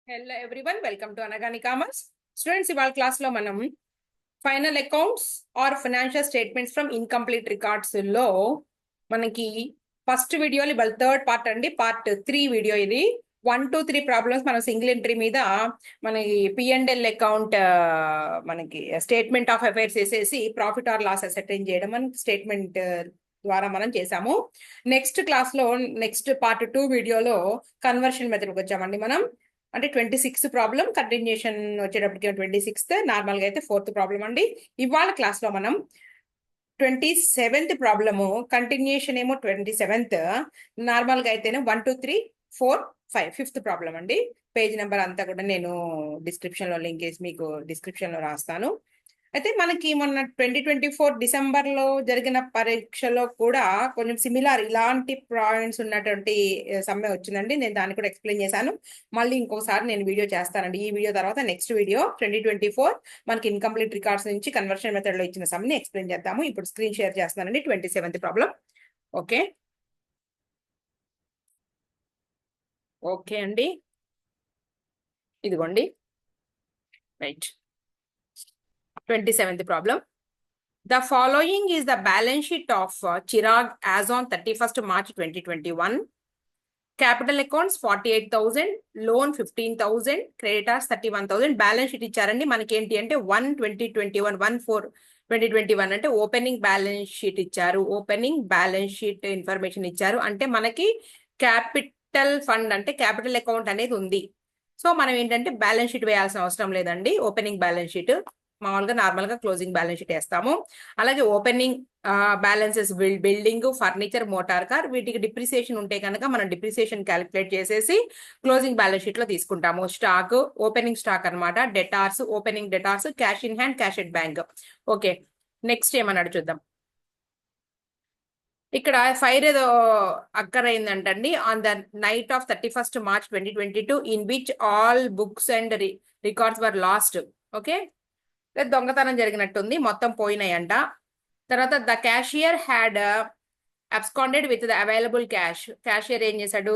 Hello everyone, welcome to Anagani Commerce. Students, ఇవాళ class లో మనం final accounts or financial statements from incomplete records లో మనకి ఫస్ట్ వీడియోలో ఇవాళ థర్డ్ పార్ట్ అండి, పార్ట్ 3 వీడియో ఇది. 1, 2, 3 ప్రాబ్లమ్స్ మనం సింగిల్ ఎంట్రీ మీద మనకి P&L అకౌంట్ మనకి స్టేట్మెంట్ ఆఫ్ అఫైర్స్ వేసేసి ప్రాఫిట్ ఆర్ లాస్ అసర్టైన్ చేయడం మనకి స్టేట్మెంట్ ద్వారా మనం చేసాము. నెక్స్ట్ క్లాస్ లో నెక్స్ట్ పార్ట్ 2 వీడియోలో కన్వర్షన్ మెథడ్కి వచ్చామండి మనం. అంటే 26th ప్రాబ్లం కంటిన్యూషన్ వచ్చేటప్పటికి 26th, నార్మల్ గా అయితే 4th ప్రాబ్లం అండి. ఇవాళ క్లాస్ లో మనం 27th ప్రాబ్లము, కంటిన్యూషన్ ఏమో 27th, నార్మల్ గా అయితేనే 1, 2, 3, 4, 5 5th ప్రాబ్లం అండి. పేజ్ నెంబర్ అంతా కూడా నేను డిస్క్రిప్షన్ లో లింక్ చేసి మీకు డిస్క్రిప్షన్ లో రాస్తాను. అయితే మనకి మొన్న 2024 డిసెంబర్ లో జరిగిన పరీక్షలో కూడా కొంచెం సిమిలర్ ఇలాంటి పాయింట్స్ ఉన్నటువంటి సమ్మె వచ్చిందండి. నేను దాన్ని కూడా ఎక్స్ప్లెయిన్ చేశాను. మళ్ళీ ఇంకోసారి నేను వీడియో చేస్తానండి. ఈ వీడియో తర్వాత నెక్స్ట్ వీడియో 2024 మనకి ఇన్కంప్లీట్ రికార్డ్స్ నుంచి కన్వర్షన్ మెథడ్ లో ఇచ్చిన సమ్ని ఎక్స్ప్లెయిన్ చేద్దాము. ఇప్పుడు స్క్రీన్ షేర్ చేస్తున్నానండి. 27th problem. ఓకే ఓకే అండి, ఇదిగోండి. Right, 27th problem. The following is the balance sheet of Chirag as on 31st March 2021. Capital accounts 48,000, loan 15,000, creditors 31,000. Balance sheet ఇచ్చారండి మనకి. ఏంటి అంటే 1/2021, 1/4/2021 అంటే ఓపెనింగ్ బ్యాలెన్స్ షీట్ ఇచ్చారు. ఓపెనింగ్ బ్యాలెన్స్ షీట్ ఇన్ఫర్మేషన్ ఇచ్చారు అంటే మనకి క్యాపిటల్ ఫండ్ అంటే క్యాపిటల్ అకౌంట్ అనేది ఉంది. సో మనం ఏంటంటే బ్యాలెన్స్ షీట్ వేయాల్సిన అవసరం లేదండి. ఓపెనింగ్ బ్యాలెన్స్ షీట్ మామూలుగా నార్మల్ గా క్లోజింగ్ బ్యాలెన్స్ షీట్ వేస్తాము. అలాగే opening balances building, furniture, motor car, వీటికి డిప్రిసియేషన్ ఉంటే కనుక మనం డిప్రిసియేషన్ క్యాలిక్యులేట్ చేసేసి క్లోజింగ్ బ్యాలెన్స్ షీట్ లో తీసుకుంటాము. స్టాక్, ఓపెనింగ్ స్టాక్ అన్నమాట. Debtors, opening debtors, cash in hand, cash at bank. Okay, next ఏమన్నాడు చూద్దాం. ఇక్కడ ఫైర్ ఏదో అక్కర్ అయిందంటండి. On the night of 31st March 2022 in which all books and records were last. Okay, దొంగతనం జరిగినట్టుంది, మొత్తం పోయినాయంట. తర్వాత the cashier had absconded with the available cash. Cashier ఏం చేశాడు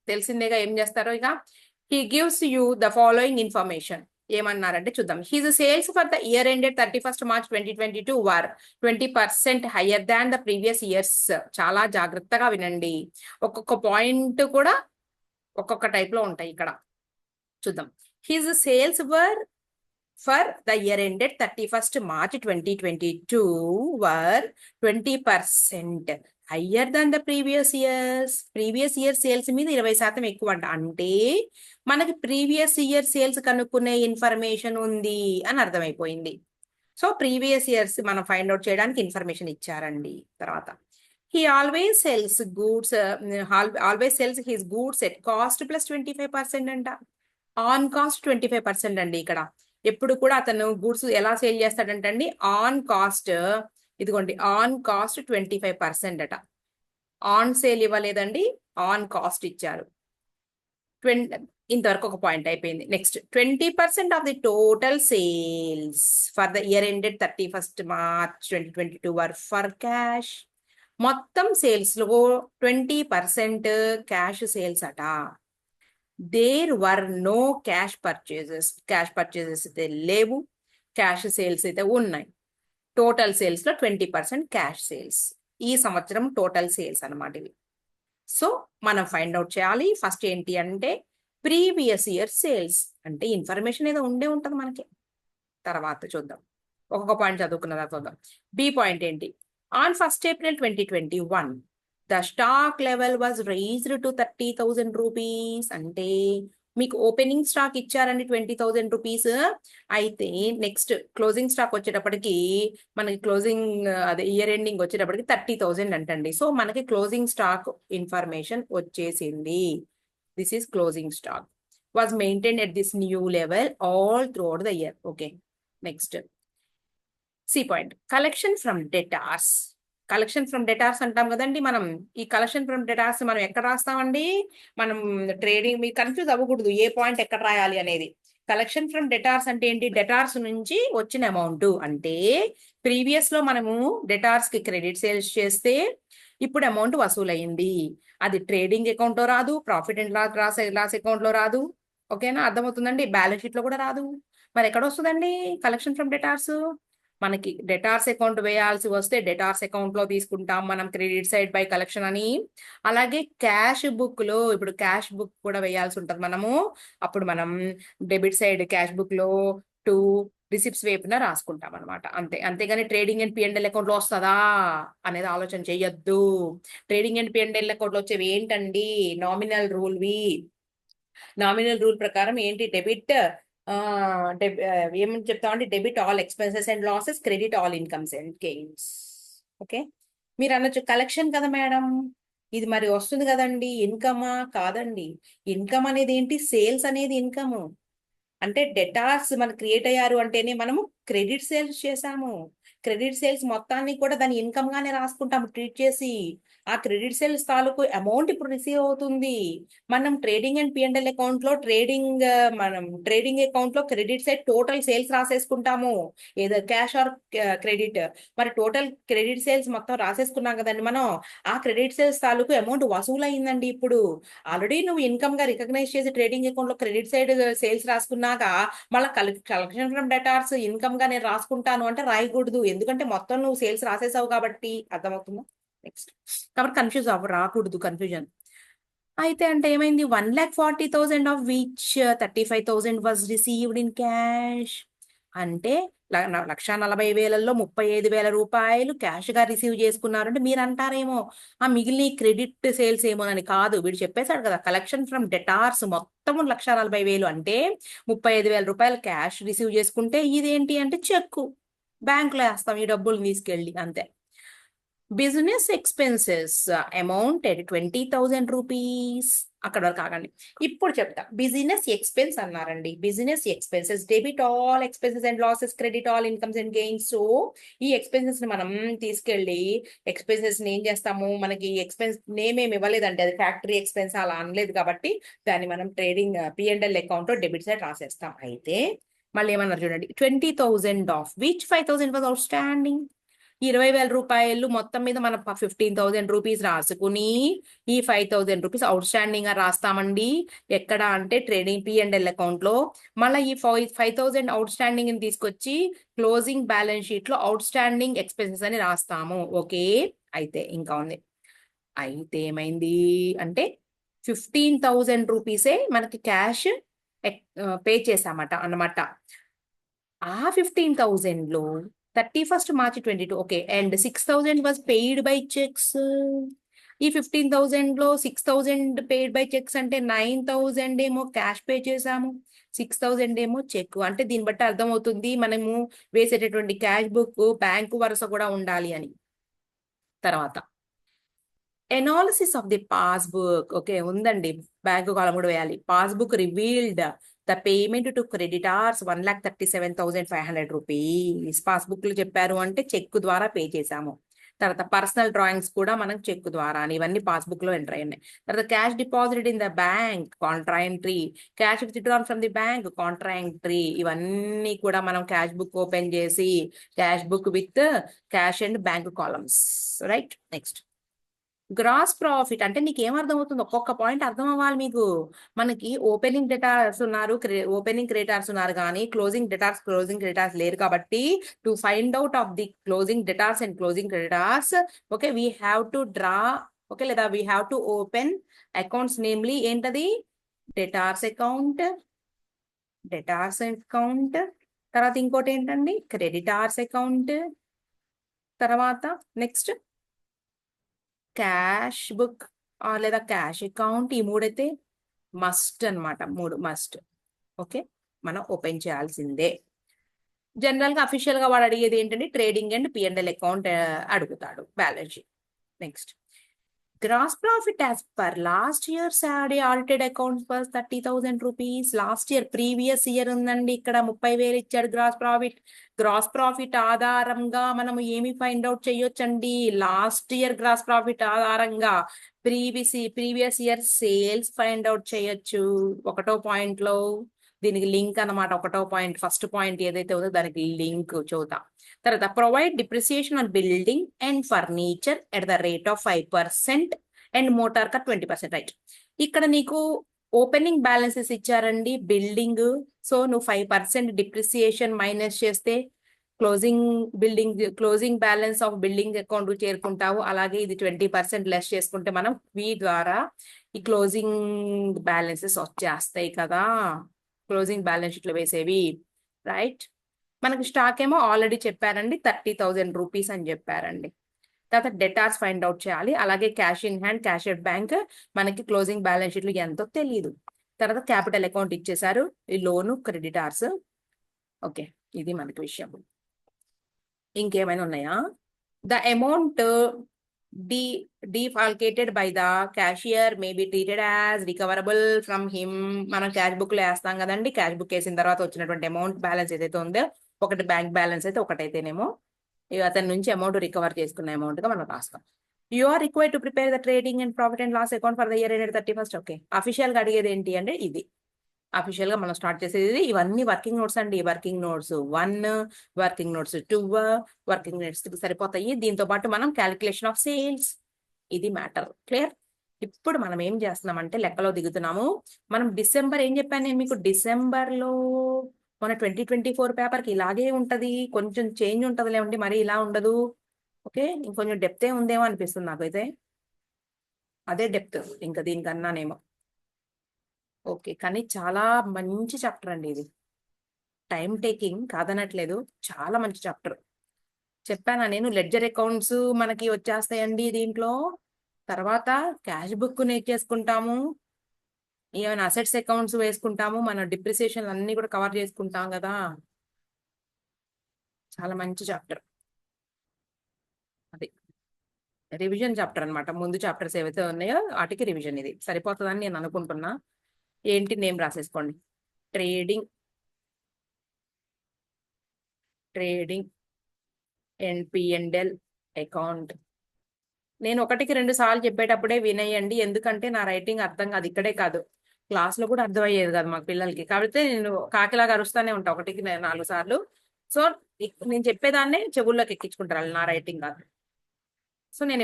తెలిసిందేగా, ఏం చేస్తారో ఇక. He gives you the following information. ఏమన్నారంటే చూద్దాం. His sales for the year ended 31st March 2022 were 20% higher than the previous years. చాలా జాగ్రత్తగా వినండి, ఒక్కొక్క పాయింట్ కూడా ఒక్కొక్క టైప్ లో ఉంటాయి ఇక్కడ. చూద్దాం. His sales were for the year ended 31st March 2022 were 20% higher than the previous years. Previous year sales మీద 20% ఎక్కువ అంట. అంటే మనకి ప్రీవియస్ ఇయర్ సేల్స్ కనుక్కునే ఇన్ఫర్మేషన్ ఉంది అని అర్థమైపోయింది. సో ప్రీవియస్ ఇయర్స్ మనం ఫైండ్ అవుట్ చేయడానికి ఇన్ఫర్మేషన్ ఇచ్చారండి. తర్వాత he always sells goods, always sells his goods at cost plus 25% అంట. ఆన్ కాస్ట్ 25% అండి. ఇక్కడ ఎప్పుడు కూడా అతను గూడ్స్ ఎలా సేల్ చేస్తాడంటే అండి, ఆన్ కాస్ట్, ఇదిగోండి ఆన్ కాస్ట్ 25% అట. ఆన్ సేల్ ఇవ్వలేదండి, ఆన్ కాస్ట్ ఇచ్చారు. ఇంతవరకు ఒక పాయింట్ అయిపోయింది. Next 20% of the total sales for the year ended 31st March 2022 were for cash. మొత్తం సేల్స్ లో 20% క్యాష్ సేల్స్ అట. There were no cash purchases. Cash purchases అయితే లేవు, క్యాష్ సేల్స్ అయితే ఉన్నాయి. టోటల్ సేల్స్ లో 20% క్యాష్ సేల్స్. ఈ సంవత్సరం టోటల్ సేల్స్ అనమాట ఇవి. సో మనం ఫైండ్ అవుట్ చేయాలి. ఫస్ట్ ఏంటి అంటే ప్రీవియస్ ఇయర్ సేల్స్ అంటే ఇన్ఫర్మేషన్ ఏదో ఉండే ఉంటుంది మనకి. తర్వాత చూద్దాం, ఒక్కొక్క పాయింట్ చదువుకున్న తర్వాత చూద్దాం. బి పాయింట్ ఏంటి, on 1st April 2021 the stock level was raised to 30,000 rupees. అంటే మీకు ఓపెనింగ్ స్టాక్ ఇచ్చారండి 20,000 రూపీస్. అయితే నెక్స్ట్ క్లోజింగ్ స్టాక్ వచ్చేటప్పటికి మనకి క్లోజింగ్ అదే ఇయర్ ఎండింగ్ వచ్చేటప్పటికి 30,000 అంటండి. సో మనకి క్లోజింగ్ స్టాక్ ఇన్ఫర్మేషన్ వచ్చేసింది. This is closing stock was maintain at this new level all throughout the year. Okay, next C point, collection from debtors. Collection from debtors అంటాం కదండి మనం. ఈ collection from debtors మనం ఎక్కడ రాస్తామండి, మనం trading, మీకు confuse అవ్వకూడదు ఏ పాయింట్ ఎక్కడ రాయాలి అనేది. కలెక్షన్ ఫ్రమ్ డెటార్స్ అంటే ఏంటి, డెటార్స్ నుంచి వచ్చిన అమౌంట్. అంటే ప్రీవియస్ లో మనము డెటార్స్ కి క్రెడిట్ సేల్స్ చేస్తే ఇప్పుడు అమౌంట్ వసూలైంది. అది ట్రేడింగ్ అకౌంట్ లో రాదు, ప్రాఫిట్ అండ్ లాస్ అకౌంట్ లో రాదు, ఓకేనా, అర్థమవుతుందండి. బ్యాలెన్స్ షీట్ లో కూడా రాదు. మరి ఎక్కడ వస్తుందండి కలెక్షన్ ఫ్రమ్ డెటార్స్? మనకి డెటార్స్ అకౌంట్ వేయాల్సి వస్తే డెటార్స్ అకౌంట్ లో తీసుకుంటాం మనం క్రెడిట్ సైడ్ బై కలెక్షన్ అని. అలాగే క్యాష్ బుక్ లో ఇప్పుడు క్యాష్ బుక్ కూడా వేయాల్సి ఉంటుంది మనము. అప్పుడు మనం డెబిట్ సైడ్ క్యాష్ బుక్ లో టూ రిసిప్ట్స్ వైపున రాసుకుంటాం అనమాట. అంతే. అంతేగాని ట్రేడింగ్ అండ్ పిఎండ్ఎల్ అకౌంట్ లో వస్తుందా అనేది ఆలోచన చెయ్యొద్దు. ట్రేడింగ్ అండ్ పిఎండ్ఎల్ అకౌంట్ లో వచ్చేవి ఏంటండి? నామినల్ రూల్వి. నామినల్ రూల్ ప్రకారం ఏంటి? డెబిట్ ఏమని చెప్తామంటే debit all expenses and losses, credit all incomes and gains. Okay, మీరు అనొచ్చు కలెక్షన్ కదా మేడం, ఇది మరి వస్తుంది కదండి ఇన్కమా? కాదండి. ఇన్కమ్ అనేది ఏంటి? సేల్స్ అనేది ఇన్కమ్. అంటే డెటార్స్ మనకు క్రియేట్ అయ్యారు అంటేనే మనము క్రెడిట్ సేల్స్ చేసాము. క్రెడిట్ సేల్స్ మొత్తాన్ని కూడా దాని ఇన్కమ్ గానే రాసుకుంటాము ట్రీట్ చేసి. ఆ క్రెడిట్ సేల్స్ తాలూకు అమౌంట్ ఇప్పుడు రిసీవ్ అవుతుంది. మనం ట్రేడింగ్ అండ్ పిఎండ్ఎల్ అకౌంట్ లో ట్రేడింగ్ అకౌంట్ లో క్రెడిట్ సైడ్ టోటల్ సేల్స్ రాసేసుకుంటాము, ఏదో క్యాష్ ఆర్ క్రెడిట్. మరి టోటల్ క్రెడిట్ సేల్స్ మొత్తం రాసేసుకున్నాం కదండి మనం. ఆ క్రెడిట్ సేల్స్ తాలూకు అమౌంట్ వసూలు అయిందండి ఇప్పుడు. ఆల్రెడీ నువ్వు ఇన్కమ్ గా రికగ్నైజ్ చేసి ట్రేడింగ్ అకౌంట్ లో క్రెడిట్ సైడ్ సేల్స్ రాసుకున్నాక మళ్ళీ కలెక్షన్ ఫ్రమ్ డెటార్స్ ఇన్కమ్ గా నేను రాసుకుంటాను అంటే రాయకూడదు. ఎందుకంటే మొత్తం నువ్వు సేల్స్ రాసేసావు కాబట్టి. అర్థమవుతుందా? నెక్స్ట్. కాబట్టి కన్ఫ్యూజ్ రాకూడదు, కన్ఫ్యూజన్. అయితే అంటే ఏమైంది? 1,40,000 of which 35,000 was received in cash. అంటే 1,40,000లో 35,000 రూపాయలు క్యాష్ గా రిసీవ్ చేసుకున్నారు. అంటే మీరు అంటారేమో ఆ మిగిలిన క్రెడిట్ సేల్స్ ఏమోనని. కాదు, వీడు చెప్పేశాడు కదా కలెక్షన్ ఫ్రమ్ డెటార్స్ మొత్తం 1,40,000 అంటే 35,000 రూపాయలు క్యాష్ రిసీవ్ చేసుకుంటే ఇదేంటి అంటే చెక్కు బ్యాంకులో వేస్తాం ఈ డబ్బులు తీసుకెళ్ళి, అంతే. Business expenses amounted 20,000 rupees. అక్కడ వరకు ఆగండి. ఇప్పుడు చెప్తా. బిజినెస్ ఎక్స్పెన్స్ అన్నారండి. Business expenses debit all expenses and losses, credit all incomes and gains. So ఈ ఎక్స్పెన్సెస్ ని మనం తీసుకెళ్ళి ఎక్స్పెన్సెస్ ని ఏం చేస్తాము? మనకి ఎక్స్పెన్స్ నేమ్ ఏమి ఇవ్వలేదంటే అది ఫ్యాక్టరీ ఎక్స్పెన్స్ అలా అనలేదు కాబట్టి దాన్ని మనం ట్రేడింగ్ పిఎండ్ఎల్ అకౌంట్ లో డెబిట్ సైడ్ రాసేస్తాం. అయితే మళ్ళీ ఏమన్నారు చూడండి, 20,000 of which 5,000 was out standing. 20,000 రూపాయలు మొత్తం మీద మనం 15,000 రూపీస్ రాసుకుని ఈ 5,000 రూపీస్ అవుట్ స్టాండింగ్ గా రాస్తామండి. ఎక్కడ అంటే ట్రేడింగ్ పిఎండ్ఎల్ అకౌంట్ లో. మళ్ళీ ఈ 5,000 అవుట్ స్టాండింగ్ ని తీసుకొచ్చి క్లోజింగ్ బ్యాలెన్స్ షీట్ లో అవుట్ స్టాండింగ్ ఎక్స్పెన్సెస్ అని రాస్తాము. ఓకే. అయితే ఇంకా ఉంది. అయితే ఏమైంది అంటే 15,000 రూపీసే మనకి క్యాష్ పే చేసామట అన్నమాట. ఆ 15,000 లో 31st March 2022, okay, and 6,000 was paid by checks. ఈ 15,000 లో 6,000 పెయిడ్ బై చెక్స్ అంటే 9,000 ఏమో క్యాష్ పే చేసాము, 6,000 ఏమో చెక్. అంటే దీన్ని బట్టి అర్థమవుతుంది మనము వేసేటటువంటి క్యాష్ బుక్ బ్యాంకు వరుస కూడా ఉండాలి అని. తర్వాత analysis of the passbook. Okay, ఉందండి. బ్యాంకు కాలం కూడా వేయాలి. Passbook revealed the payment to creditors 1,37,500 rupees. Passbook లో చెప్పారు అంటే చెక్ ద్వారా పే చేశాము. తర్వాత పర్సనల్ డ్రాయింగ్స్ కూడా మనం చెక్ ద్వారా, ఇవన్నీ పాస్బుక్ లో ఎంటర్ అయ్యాయి. తర్వాత cash deposit in the bank contra entry, cash withdrawn from the bank contra entry. ఇవన్నీ కూడా మనం క్యాష్ బుక్ ఓపెన్ చేసి cash book with cash and bank columns. Right. Next gross profit అంటే నీకు ఏమర్థం అవుతుంది? ఒక్కొక్క పాయింట్ అర్థం అవ్వాలి మీకు. మనకి ఓపెనింగ్ డెటార్స్ ఉన్నారు, ఓపెనింగ్ క్రెడిటార్స్ ఉన్నారు, కానీ క్లోజింగ్ డెటార్స్ క్లోజింగ్ క్రెడిటార్స్ లేరు. కాబట్టి to find out of the closing debtors and closing creditors, okay, we have to draw, okay, లేదా we have to open accounts, namely ఏంటది? Debtors account, debtors account. తర్వాత ఇంకోటి ఏంటండి? Creditors account. తర్వాత next cash book లేదా cash account. ఈ మూడైతే must అన్నమాట. మూడు మస్ట్. ఓకే, మనం ఓపెన్ చేయాల్సిందే. జనరల్ గా అఫీషియల్ గా వాడు అడిగేది ఏంటంటే ట్రేడింగ్ అండ్ పిఎండ్ఎల్ అకౌంట్ అడుగుతాడు, balance sheet. Next gross profit as per last year సాడీ audited accounts was 30,000 rupees. Last year previous year ఉందండి. ఇక్కడ 30,000 ఇచ్చాడు గ్రాస్ ప్రాఫిట్. గ్రాస్ ప్రాఫిట్ ఆధారంగా మనం ఏమి ఫైండ్ అవుట్ చేయొచ్చండి? లాస్ట్ ఇయర్ గ్రాస్ ప్రాఫిట్ ఆధారంగా previous year sales find out చేయొచ్చు. ఒకటో పాయింట్ లో దీనికి లింక్ అన్నమాట. ఒకటో పాయింట్, ఫస్ట్ పాయింట్ ఏదైతే ఉందో దానికి లింక్ చూద్దాం. తర్వాత provide depreciation on building and furniture at the rate of 5% and motor car 20%. Right. ఇక్కడ నీకు ఓపెనింగ్ బ్యాలెన్సెస్ ఇచ్చారండి బిల్డింగ్. సో నువ్వు 5% డిప్రిసియేషన్ మైనస్ చేస్తే closing balance of building account చేరుకుంటావు. అలాగే ఇది 20% లెస్ చేసుకుంటే మనం వి ద్వారా ఈ క్లోజింగ్ బ్యాలెన్సెస్ వచ్చేస్తాయి కదా, క్లోజింగ్ బ్యాలెన్స్ షీట్లో వేసేవి, రైట్. మనకి స్టాక్ ఏమో ఆల్రెడీ చెప్పారండి 30,000 రూపీస్ అని చెప్పారండి. తర్వాత డెటార్స్ ఫైండ్ అవుట్ చేయాలి. అలాగే cash in hand, cash at bank మనకి క్లోజింగ్ బ్యాలెన్స్ షీట్లు ఎంతో తెలియదు. తర్వాత క్యాపిటల్ అకౌంట్ ఇచ్చేసారు, ఈ లోను క్రెడిటార్స్. ఓకే, ఇది మనకి విషయం. ఇంకేమైనా ఉన్నాయా? The amount defalcated by the cashier may be treated as recoverable from him. మనం క్యాష్ బుక్ లో వేస్తాం కదండి, క్యాష్ బుక్ వేసిన తర్వాత వచ్చినటువంటి అమౌంట్ బ్యాలెన్స్ ఏదైతే ఉందో, ఒకటి బ్యాంక్ బ్యాలెన్స్ అయితే ఒకటైతేనేమో అతని నుంచి అమౌంట్ రికవర్ చేసుకున్న అమౌంట్ గా మనం రాస్తాం. You are required to prepare the trading and profit and loss account for the year ended 31st. Okay, official గా అడిగేది ఏంటి అంటే ఇది, అఫీషియల్ గా మనం స్టార్ట్ చేసేది ఇవన్నీ వర్కింగ్ నోట్స్ అండి. Working notes 1, working notes 2, working notes సరిపోతాయి. దీంతో పాటు మనం క్యాలిక్యులేషన్ ఆఫ్ సేల్స్, ఇది మ్యాటర్. క్లియర్? ఇప్పుడు మనం ఏం చేస్తున్నామంటే లెక్కలో దిగుతున్నాము. మనం డిసెంబర్ ఏం చెప్పాను నేను మీకు, డిసెంబర్ లో మన 2024 పేపర్ కి ఇలాగే ఉంటది, కొంచెం చేంజ్ ఉంటది లేవండి, మరి ఇలా ఉండదు. ఓకే, ఇంకొంచెం డెప్తే ఉందేమో అనిపిస్తుంది నాకైతే, అదే డెప్త్ ఇంకా దీనికన్నానేమో. ఓకే, కానీ చాలా మంచి చాప్టర్ అండి ఇది, టైం టేకింగ్ కాదనట్లేదు, చాలా మంచి చాప్టర్. చెప్పానా నేను, లెడ్జర్ అకౌంట్స్ మనకి వచ్చేస్తాయండి దీంట్లో. తర్వాత క్యాష్ బుక్ నేర్చేసుకుంటాము, ఏమైనా అసెట్స్ అకౌంట్స్ వేసుకుంటాము, మన డిప్రిసియేషన్ అన్ని కూడా కవర్ చేసుకుంటాం కదా. చాలా మంచి చాప్టర్ అది, రివిజన్ చాప్టర్ అన్నమాట. ముందు చాప్టర్స్ ఏవైతే ఉన్నాయో వాటికి రివిజన్ ఇది సరిపోతుందని నేను అనుకుంటున్నా. ఏంటి నేమ్ రాసేసుకోండి, ట్రేడింగ్ ఎన్పిఎండెల్ అకౌంట్. నేను 1కి 2 సార్లు చెప్పేటప్పుడే వినేయండి, ఎందుకంటే నా రైటింగ్ అర్థం కాదు, ఇక్కడే కాదు క్లాస్ లో కూడా అర్థమయ్యేది కాదు మాకు పిల్లలకి. కాబట్టి నేను కాకిలాగా అరుస్తానే ఉంటా 1కి 4 సార్లు. సో నేను చెప్పేదాన్నే చెవుల్లోకి ఎక్కించుకుంటారు, నా రైటింగ్ కాదు. సో నేను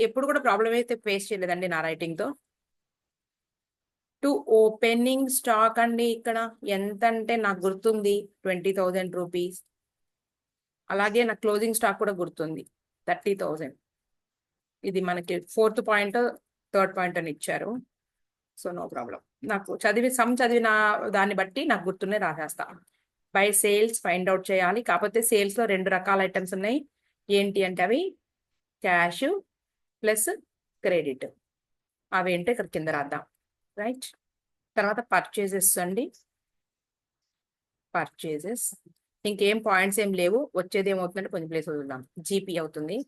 ఎప్పుడు కూడా ప్రాబ్లం అయితే ఫేస్ చేయలేదండి నా రైటింగ్ తో. టు ఓపెనింగ్ స్టాక్ అండి, ఇక్కడ ఎంత అంటే నాకు గుర్తుంది 20,000 రూపీస్. అలాగే నాకు క్లోజింగ్ స్టాక్ కూడా గుర్తుంది 30,000. ఇది మనకి 4th పాయింట్ 3rd పాయింట్ అని ఇచ్చారు. సో నో ప్రాబ్లం, నాకు చదివిన దాన్ని బట్టి నాకు గుర్తున్నే రాసేస్తా. బై సేల్స్ ఫైండ్ అవుట్ చేయాలి. కాకపోతే సేల్స్ లో 2 రకాల ఐటమ్స్ ఉన్నాయి. ఏంటి అంటే అవి క్యాష్ ప్లస్ క్రెడిట్. అవి ఏంటో ఇక్కడ కింద రాద్దాం, రైట్. తర్వాత పర్చేజెస్ అండి, పర్చేజెస్ ఇంకేం పాయింట్స్ ఏం లేవు. వచ్చేది ఏమవుతుందంటే కొంచెం ప్లేస్ వదులుదాం, జీపీ అవుతుంది.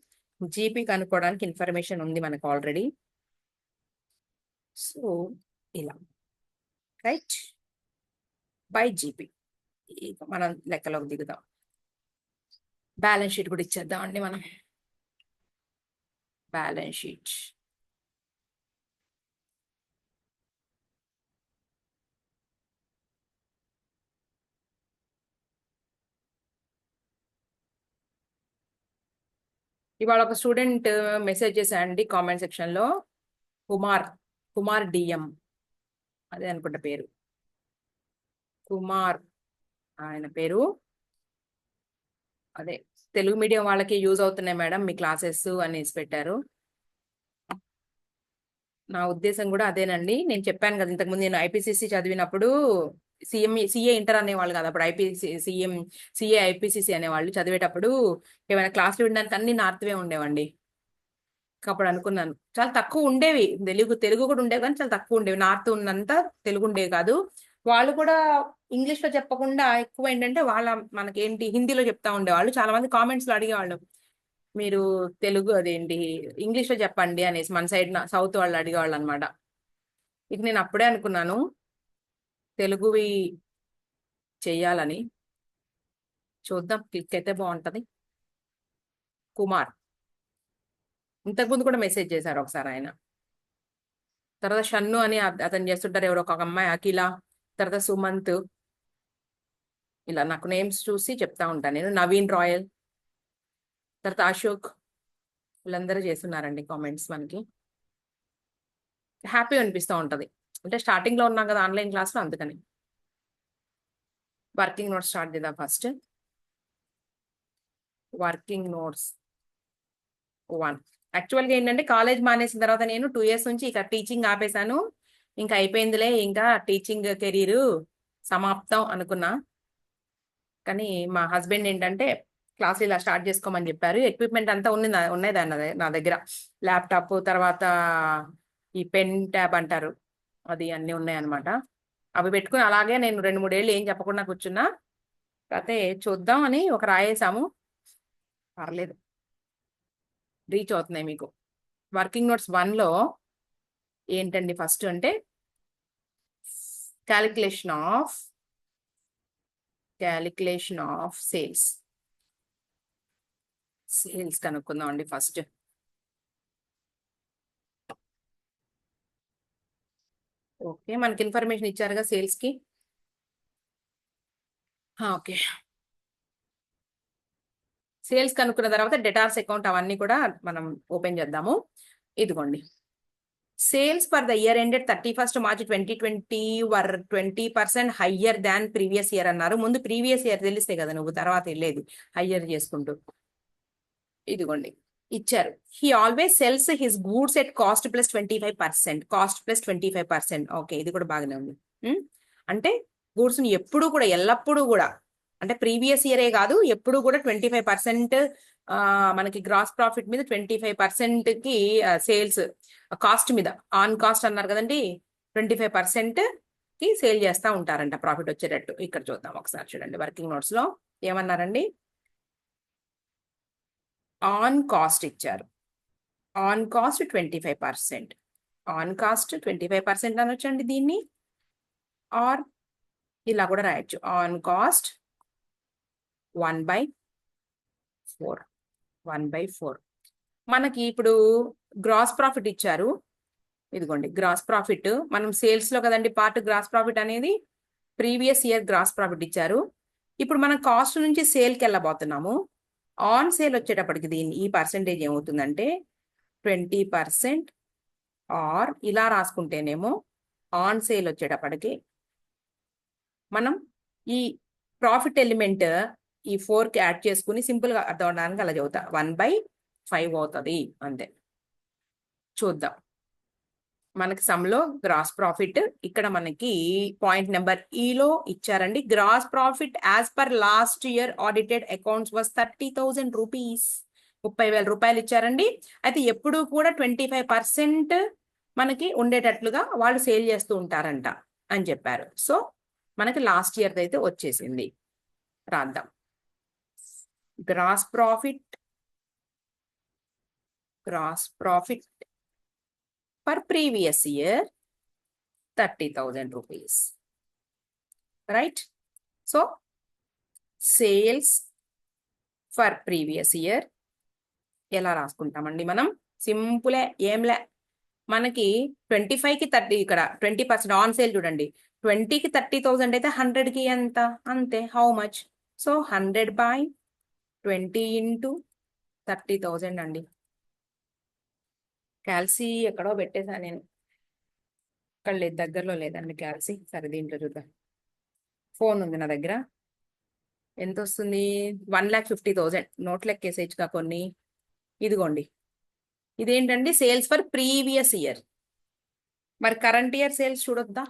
జీపీ కనుక్కోవడానికి ఇన్ఫర్మేషన్ ఉంది మనకు ఆల్రెడీ. సో ఇలా, రైట్, బై జీపీ. మనం లెక్కలోకి దిగుదాం. బ్యాలెన్స్ షీట్ కూడా ఇచ్చేద్దాం అండి మనం. బ్యాలెన్స్ షీట్ ఇవాళ ఒక స్టూడెంట్ మెసేజ్ చేశాడండి కామెంట్ సెక్షన్ లో, కుమార్ డిఎం, అదే అనుకుంటా పేరు, కుమార్ ఆయన పేరు. అదే తెలుగు మీడియం వాళ్ళకి యూజ్ అవుతున్నాయి మేడం మీ క్లాసెస్ అనేసి పెట్టారు. నా ఉద్దేశం కూడా అదేనండి. నేను చెప్పాను కదా ఇంతకుముందు, నేను ఐపీసీసీ చదివినప్పుడు సిఏ ఇంటర్ అనేవాళ్ళు కదా, అప్పుడు సిఏ ఐపీసీసీ అనేవాళ్ళు. చదివేటప్పుడు ఏమైనా క్లాసులు వినడానికి అన్ని నార్త్వే ఉండేవండి. అప్పుడు అనుకున్నాను చాలా తక్కువ ఉండేవి, తెలుగు కూడా ఉండేవి కానీ చాలా తక్కువ ఉండేవి. నార్త్ ఉన్నంత తెలుగు ఉండేవి కాదు. వాళ్ళు కూడా ఇంగ్లీష్ లో చెప్పకుండా ఎక్కువ ఏంటంటే మనకేంటి హిందీలో చెప్తా ఉండేవాళ్ళు. చాలా మంది కామెంట్స్ లో అడిగేవాళ్ళు, మీరు తెలుగు అదేంటి ఇంగ్లీష్ లో చెప్పండి అనేసి, మన సైడ్ సౌత్ వాళ్ళు అడిగేవాళ్ళు అనమాట. ఇక నేను అప్పుడే అనుకున్నాను తెలుగువి చెయ్యాలని. చూద్దాం, క్లిక్ అయితే బాగుంటది. కుమార్ ఇంతకుముందు కూడా మెసేజ్ చేశారు ఒకసారి ఆయన. తర్వాత షన్ను అని అతను చేస్తుంటారు, ఎవరో ఒక అమ్మాయి అఖిల, తర్వాత సుమంత్, ఇలా నాకు నేమ్స్ చూసి చెప్తా ఉంటాను నేను. నవీన్ రాయల్, తర్వాత అశోక్, వీళ్ళందరూ చేస్తున్నారండి కామెంట్స్. మనకి హ్యాపీ అనిపిస్తూ ఉంటది, అంటే స్టార్టింగ్ లో ఉన్నాం కదా ఆన్లైన్ క్లాస్ లో, అందుకని. వర్కింగ్ నోట్స్ స్టార్ట్ చేద్దాం ఫస్ట్. Working notes 1. యాక్చువల్గా ఏంటంటే కాలేజ్ మానేసిన తర్వాత నేను 2 years నుంచి ఇక టీచింగ్ ఆపేశాను. ఇంకా అయిపోయిందిలే, ఇంకా టీచింగ్ కెరీర్ సమాప్తం అనుకున్నా. కానీ మా హస్బెండ్ ఏంటంటే క్లాసులు ఇలా స్టార్ట్ చేసుకోమని చెప్పారు. ఎక్విప్మెంట్ అంతా ఉన్నాయి నా దగ్గర. ల్యాప్టాప్, తర్వాత ఈ పెన్ ట్యాబ్ అంటారు, అది అన్నీ ఉన్నాయన్నమాట. అవి పెట్టుకుని అలాగే నేను 2-3 ఏళ్ళు ఏం చెప్పకుండా కూర్చున్నా. అయితే చూద్దాం అని ఒక రాయేసాము. పర్లేదు, రీచ్ అవుతున్నాయి మీకు. వర్కింగ్ నోట్స్ 1లో ఏంటండి ఫస్ట్ అంటే క్యాలిక్యులేషన్ ఆఫ్ సేల్స్ కనుక్కుందాం అండి ఫస్ట్. ఓకే, మనకి ఇన్ఫర్మేషన్ ఇచ్చారుగా సేల్స్ కి. ఓకే, సేల్స్ కనుక్కున్న తర్వాత డెటార్స్ అకౌంట్ అవన్నీ కూడా మనం ఓపెన్ చేద్దాము. ఇదిగోండి, sales for the year ended 31st March 2020 were 20% higher than previous year అన్నారు. ముందు ప్రీవియస్ ఇయర్ తెలిస్తే కదా నువ్వు తర్వాత వెళ్ళేది హయ్యర్ చేసుకుంటూ. ఇదిగోండి ఇచ్చారు. He always cells his goods at cost plus 25%. Okay, ఇది కూడా బాగానే ఉంది. అంటే గూడ్స్ ని ఎప్పుడు కూడా, ఎల్లప్పుడూ కూడా, అంటే ప్రీవియస్ ఇయరే కాదు, ఎప్పుడు కూడా 25% మనకి గ్రాస్ ప్రాఫిట్ మీద 25% కి సేల్స్ కాస్ట్ మీద, ఆన్ కాస్ట్ అన్నారు కదండి, 25% కి సేల్ చేస్తా ఉంటారంట ప్రాఫిట్ వచ్చేటట్టు. ఇక్కడ చూద్దాం ఒకసారి, చూడండి వర్కింగ్ నోట్స్ లో ఏమన్నారండి. ఆన్ కాస్ట్ ఇచ్చారు. On cost 25%. ఆన్ కాస్ట్ 25% అనొచ్చండి దీన్ని, ఆర్ ఇలా కూడా రాయొచ్చు. On cost 1/4. మనకి ఇప్పుడు గ్రాస్ ప్రాఫిట్ ఇచ్చారు. ఇదిగోండి గ్రాస్ ప్రాఫిట్, మనం సేల్స్ లో కదండి పార్ట్ గ్రాస్ ప్రాఫిట్ అనేది. ప్రీవియస్ ఇయర్ గ్రాస్ ప్రాఫిట్ ఇచ్చారు. ఇప్పుడు మనం కాస్ట్ నుంచి సేల్కి వెళ్ళబోతున్నాము. ఆన్ సేల్ వచ్చేటప్పటికి ఈ పర్సెంటేజ్ ఏమవుతుందంటే 20%, ఆర్ ఇలా రాసుకుంటేనేమో ఆన్ సేల్ వచ్చేటప్పటికి మనం ఈ ప్రాఫిట్ ఎలిమెంట్ ఈ 4కి యాడ్ చేసుకుని సింపుల్ గా అర్థం అవడానికి అలా చదువుతా, 1/5 అవుతుంది అంతే. చూద్దాం, మనకి సమ్లో గ్రాస్ ప్రాఫిట్ ఇక్కడ మనకి పాయింట్ నెంబర్ ఈలో ఇచ్చారండి. Gross profit as per last year audited accounts was 30,000 rupees. 30,000 రూపాయలు ఇచ్చారండి. అయితే ఎప్పుడు కూడా 25% మనకి ఉండేటట్లుగా వాళ్ళు సేల్ చేస్తూ ఉంటారంట అని చెప్పారు. సో మనకి లాస్ట్ ఇయర్ అయితే వచ్చేసింది. రాద్దాం. Gross profit for previous year 30,000 rupees, right. So sales for previous year ఎలా రాసుకుంటామండి మనం? సింపులే, ఏంలే. మనకి 25కి 30, ఇక్కడ 20% ఆన్ సేల్ చూడండి. 20కి 30,000 అయితే 100కి ఎంత? అంతే. How much? సో 100/20 ఇంటూ 30,000 అండి. క్యాల్సీ ఎక్కడో పెట్టేసా నేను, ఇక్కడ లేదు, దగ్గరలో లేదండి క్యాల్సీ. సరే దీంట్లో చూద్దాం. ఫోన్ ఉంది నా దగ్గర. ఎంత వస్తుంది? 1,50,000. నోట్ లెక్కేసేచ్చుగా కొన్ని. ఇదిగోండి, ఇదేంటండి సేల్స్ ఫర్ ప్రీవియస్ ఇయర్. మరి కరెంట్ ఇయర్ సేల్స్ చూడొద్దా?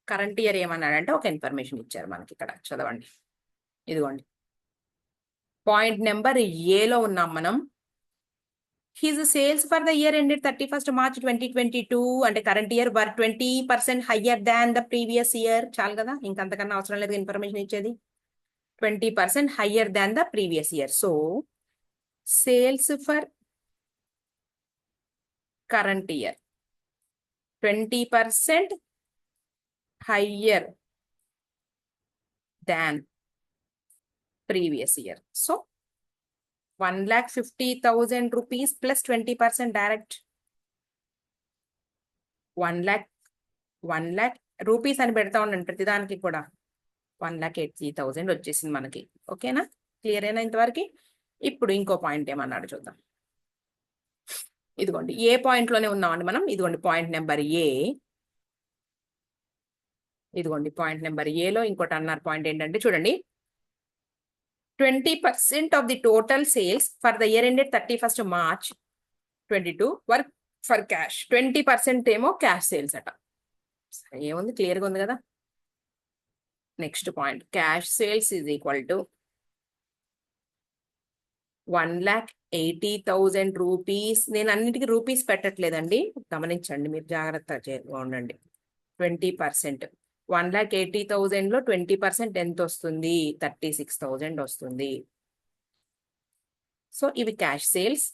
కరెంట్ ఇయర్ ఏమన్నాడంటే ఒక ఇన్ఫర్మేషన్ ఇచ్చారు మనకి, ఇక్కడ చదవండి. ఇదిగోండి, పాయింట్ నెంబర్ ఏలో ఉన్నాం మనం. His sales for the year ended 31st March 2022 అంటే current year were 20% higher than the previous year. చాలు కదా, ఇంకంతకన్నా అవసరం లేదు ఇన్ఫర్మేషన్ ఇచ్చేది. 20% higher than the previous year. So sales for current year 20% higher than previous year. So 1,50,000 rupees plus 20% direct 1,00,000 rupees అని పెడతా ఉండండి ప్రతిదానికి కూడా. 1,80,000 వచ్చేసింది మనకి. ఓకేనా? క్లియర్ అయినా ఇంతవరకు? ఇప్పుడు ఇంకో పాయింట్ ఏమన్నాడు చూద్దాం. ఇదిగోండి, ఏ పాయింట్ లోనే ఉన్నామండి మనం. ఇదిగోండి పాయింట్ నెంబర్ ఏ. ఇదిగోండి పాయింట్ నెంబర్ ఏలో ఇంకోటి అన్నారు పాయింట్ ఏంటంటే చూడండి 20% of the total sales for the year ended 31st March 22 work for cash. 20% ఏమో క్యాష్ సేల్స్ అట. ఏముంది, క్లియర్గా ఉంది కదా. Next point, cash sales is equal to 1,80,000 rupees. నేను అన్నిటికీ రూపీస్ పెట్టట్లేదండి, గమనించండి, మీరు జాగ్రత్తగా ఉండండి. 20%, 1,80,000లో 20% ఎంత వస్తుంది? 36,000 వస్తుంది. సో ఇవి క్యాష్ సేల్స్.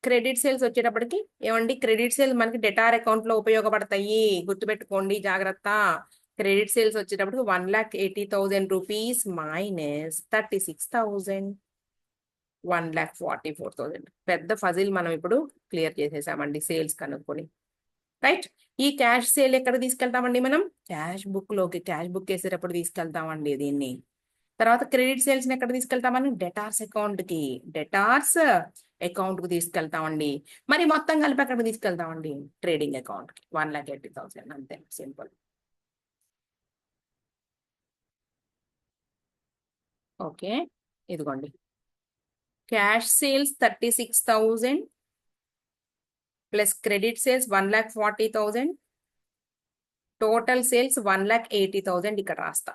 క్రెడిట్ సేల్స్ వచ్చేటప్పటికి ఏమండి, క్రెడిట్ సేల్స్ మనకి డెటార్ అకౌంట్ లో ఉపయోగపడతాయి, గుర్తుపెట్టుకోండి జాగ్రత్త. క్రెడిట్ సేల్స్ వచ్చేటప్పటికి 1,80,000 రూపీస్ మైనస్ 36,000, 1,44,000. పెద్ద ఫజిల్ మనం ఇప్పుడు క్లియర్ చేసేసామండి సేల్స్ కనుక్కొని. రైట్, ఈ క్యాష్ సేల్ ఎక్కడ తీసుకెళ్తామండి మనం? క్యాష్ బుక్ లోకి, క్యాష్ బుక్ వేసేటప్పుడు తీసుకెళ్తామండి దీన్ని. తర్వాత క్రెడిట్ సేల్స్ ని ఎక్కడ తీసుకెళ్తామని? డెటార్స్ అకౌంట్ కి, డెటార్స్ అకౌంట్ కు తీసుకెళ్తామండి. మరి మొత్తం కలిపి ఎక్కడ తీసుకెళ్తామండి? ట్రేడింగ్ అకౌంట్ కి, 1,80,000. అంతే, సింపుల్. ఓకే, ఇదిగోండి cash sales 36,000 plus credit sales 1,40,000, total sales 1,80,000 ఇక్కడ రాస్తా.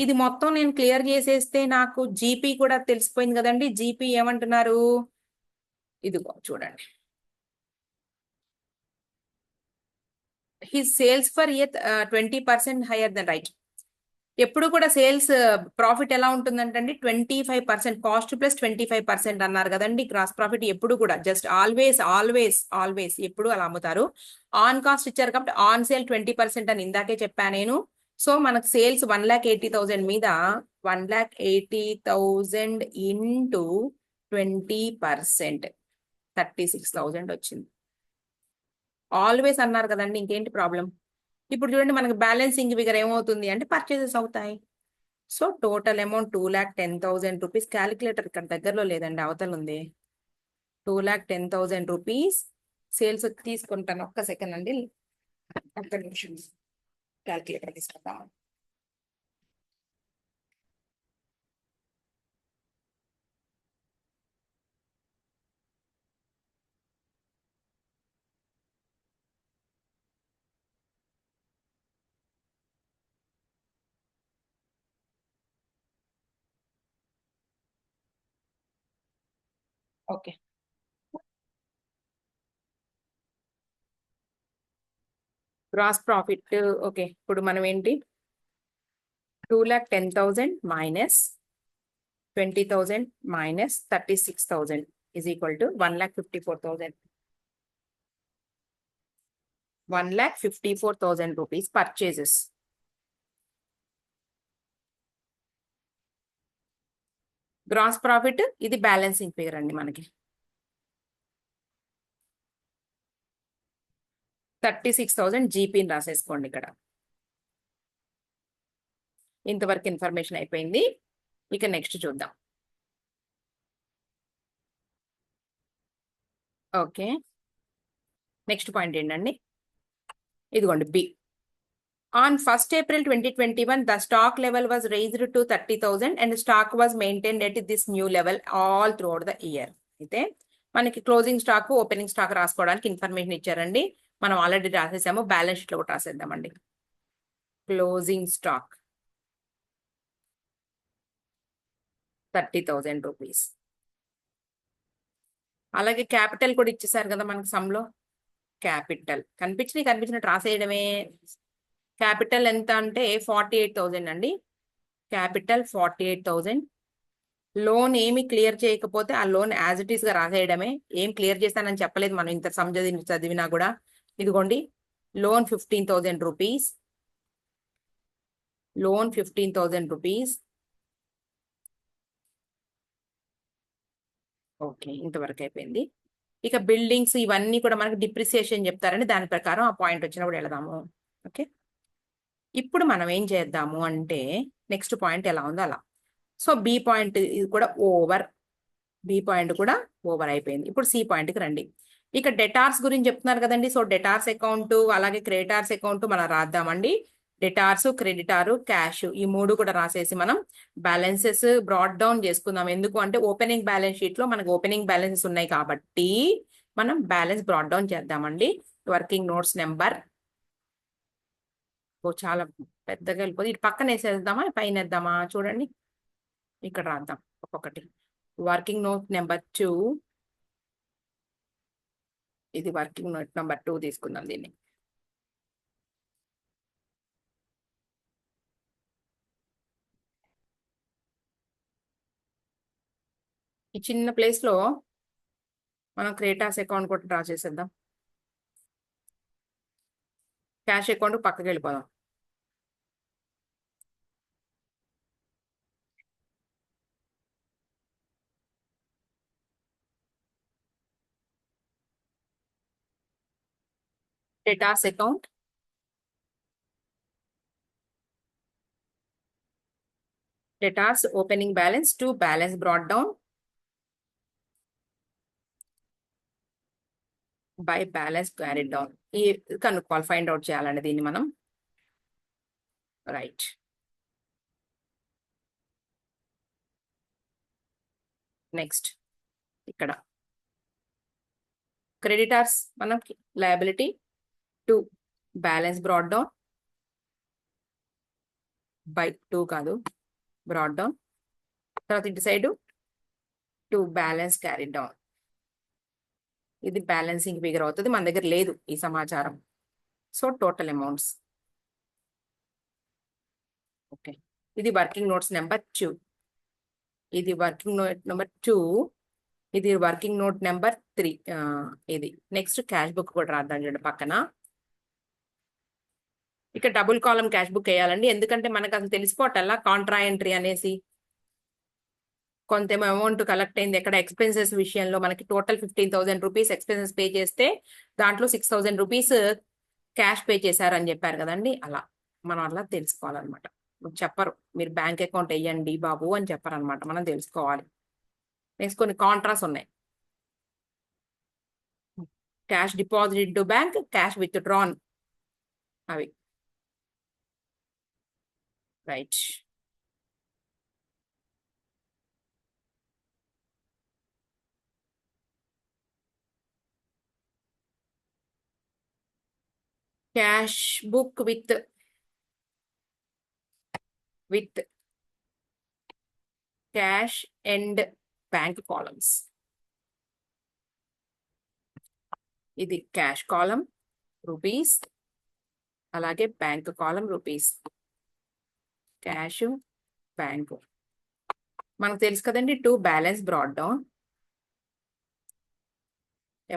ఇది మొత్తం నేను క్లియర్ చేసేస్తే నాకు జీపీ కూడా తెలిసిపోయింది కదండి. జీపీ ఏమంటున్నారు? ఇదిగో చూడండి, his sales for year 20% higher than, right. ఎప్పుడు కూడా సేల్స్ ప్రాఫిట్ ఎలా ఉంటుందంటే 25%, కాస్ట్ ప్లస్ 25% అన్నారు కదండి. గ్రాస్ ప్రాఫిట్ ఎప్పుడు కూడా జస్ట్ ఆల్వేస్ ఆల్వేస్ ఆల్వేస్ ఎప్పుడు అలా అమ్ముతారు. ఆన్ కాస్ట్ ఇచ్చారు కాబట్టి ఆన్ సేల్ 20% అని ఇందాకే చెప్పాను నేను. సో మనకు సేల్స్ 1,80,000 మీద 1,80,000 ఇంటూ 20% 36,000 వచ్చింది. ఆల్వేస్ అన్నారు కదండి, ఇంకేంటి ప్రాబ్లం. ఇప్పుడు చూడండి మనకు బ్యాలెన్సింగ్ ఫిగర్ ఏమవుతుంది అంటే పర్చేసెస్ అవుతాయి. So total amount 2,10,000 rupees. Calculator ఇక్కడ దగ్గరలో లేదండి, అవతల ఉంది. 2,10,000 రూపీస్ సేల్స్ తీసుకుంటాను. ఒక్క సెకండ్ అండి, ఒక్క నిమిషం క్యాలిక్యులేటర్ తీసుకుంటాం. Okay, gross profit. ఓకే, ఇప్పుడు మనం ఏంటి, 2,10,000 minus 20,000 minus 36,000 is equal to 1,54,000. 1,54,000 rupees purchases. Gross profit ఇది బ్యాలెన్సింగ్ ఫిగర్ అండి మనకి. 36,000 జీపీని రాసేసుకోండి ఇక్కడ. ఇంతవరకు ఇన్ఫర్మేషన్ అయిపోయింది. ఇక నెక్స్ట్ చూద్దాం. ఓకే, నెక్స్ట్ పాయింట్ ఏంటండి, ఇదిగోండి B. On 1st April 2021 the stock level was raised to 30,000 and stock was maintained at this new level all throughout the year. అయితే మనకి క్లోజింగ్ స్టాక్, ఓపెనింగ్ స్టాక్ రాసుకోవడానికి information ఇచ్చారండి. మనం already రాసేసాము, balance sheet లో కూడా రాసేద్దామండి. Closing stock 30,000 rupees. అలాగే క్యాపిటల్ కూడా ఇచ్చేసారు కదా మనకి సమ్లో. క్యాపిటల్ కనిపించినట్టు రాసేయడమే. క్యాపిటల్ ఎంత అంటే 48,000 అండి. క్యాపిటల్ 48,000. లోన్ ఏమి క్లియర్ చేయకపోతే ఆ లోన్ యాజ్ ఇట్ ఈస్ గా రాసేయడమే. ఏం క్లియర్ చేస్తానని చెప్పలేదు మనం ఇంత చదివినా కూడా. ఇదిగోండి loan 15,000 rupees, loan 15,000 rupees. Okay, ఇంతవరకు అయిపోయింది. ఇక బిల్డింగ్స్ ఇవన్నీ కూడా మనకి డిప్రిసియేషన్ చెప్తారని దాని ప్రకారం ఆ పాయింట్ వచ్చినప్పుడు వెళదాము. ఓకే, ఇప్పుడు మనం ఏం చేద్దాము అంటే నెక్స్ట్ పాయింట్ ఎలా ఉందో అలా. సో బి పాయింట్ ఇది కూడా ఓవర్, బి పాయింట్ కూడా ఓవర్ అయిపోయింది. ఇప్పుడు సి పాయింట్కి రండి. ఇక డెటార్స్ గురించి చెప్తున్నారు కదండి. సో డెటార్స్ అకౌంట్ అలాగే క్రెడిటార్స్ అకౌంట్ మనం రాద్దామండి. డెటార్స్, క్రెడిటారు, క్యాష్ ఈ మూడు కూడా రాసేసి మనం బ్యాలెన్సెస్ బ్రాడ్ డౌన్ చేసుకుందాం. ఎందుకు అంటే ఓపెనింగ్ బ్యాలెన్స్ షీట్ లో మనకు ఓపెనింగ్ బ్యాలెన్సెస్ ఉన్నాయి కాబట్టి మనం బ్యాలెన్స్ బ్రాడ్ డౌన్ చేద్దామండి. వర్కింగ్ నోట్స్ నెంబర్ చాలా పెద్దగా వెళ్ళిపోతుంది. ఇటు పక్కన వేసేద్దామా పైన వేద్దామా చూడండి, ఇక్కడ రాద్దాం ఒక్కొక్కటి. వర్కింగ్ నోట్ నెంబర్ 2, ఇది వర్కింగ్ నోట్ నెంబర్ 2 తీసుకుందాం దీన్ని. ఈ చిన్న ప్లేస్ లో మనం క్రెడిటార్స్ అకౌంట్ కూడా డ్రా చేసేద్దాం. క్యాష్ అకౌంట్ పక్కకి వెళ్ళిపోదాం. Debtors account, debtors opening balance to balance brought down by balance carried down. ఈ కనుక్కోవాలి, ఫైండ్ అవుట్ చేయాలండి దీన్ని మనం. రైట్. నెక్స్ట్ ఇక్కడ క్రెడిటార్స్ మనం liability to balance brought down by 2 కాదు బ్రాడ్ డౌన్. తర్వాత ఇటు side to balance carry down. ఇది బ్యాలెన్సింగ్ ఫిగర్ అవుతుంది, మన దగ్గర లేదు ఈ సమాచారం. So total amounts. ఓకే, ఇది వర్కింగ్ నోట్స్ నెంబర్ 2, ఇది వర్కింగ్ నోట్ నెంబర్ 2, ఇది వర్కింగ్ నోట్ నెంబర్ 3. ఇది నెక్స్ట్ క్యాష్ బుక్ కూడా రాద్దాం చూడండి పక్కన. ఇక డబుల్ కాలం క్యాష్ బుక్ వేయాలండి, ఎందుకంటే మనకు అసలు తెలిసిపోవటల్లా కాంట్రా ఎంట్రీ అనేసి. కొంత అమౌంట్ కలెక్ట్ అయింది ఎక్కడ ఎక్స్పెన్సెస్ విషయంలో. మనకి టోటల్ 15,000 రూపీస్ ఎక్స్పెన్సెస్ పే చేస్తే దాంట్లో 6,000 రూపీస్ క్యాష్ పే చేశారని చెప్పారు కదండి. అలా మనం అలా తెలుసుకోవాలన్నమాట. చెప్పరు మీరు బ్యాంక్ అకౌంట్ వేయండి బాబు అని చెప్పరు అనమాట, మనం తెలుసుకోవాలి. నెక్స్ట్ కొన్ని కాంట్రాస్ ఉన్నాయి. Cash deposit to bank, cash withdrawn, అవి. Right. Cash book with cash and bank columns. ఇది క్యాష్ కాలం రూపీస్, అలాగే bank column rupees. Cash, bank మనకు తెలుసు కదండి. To balance brought down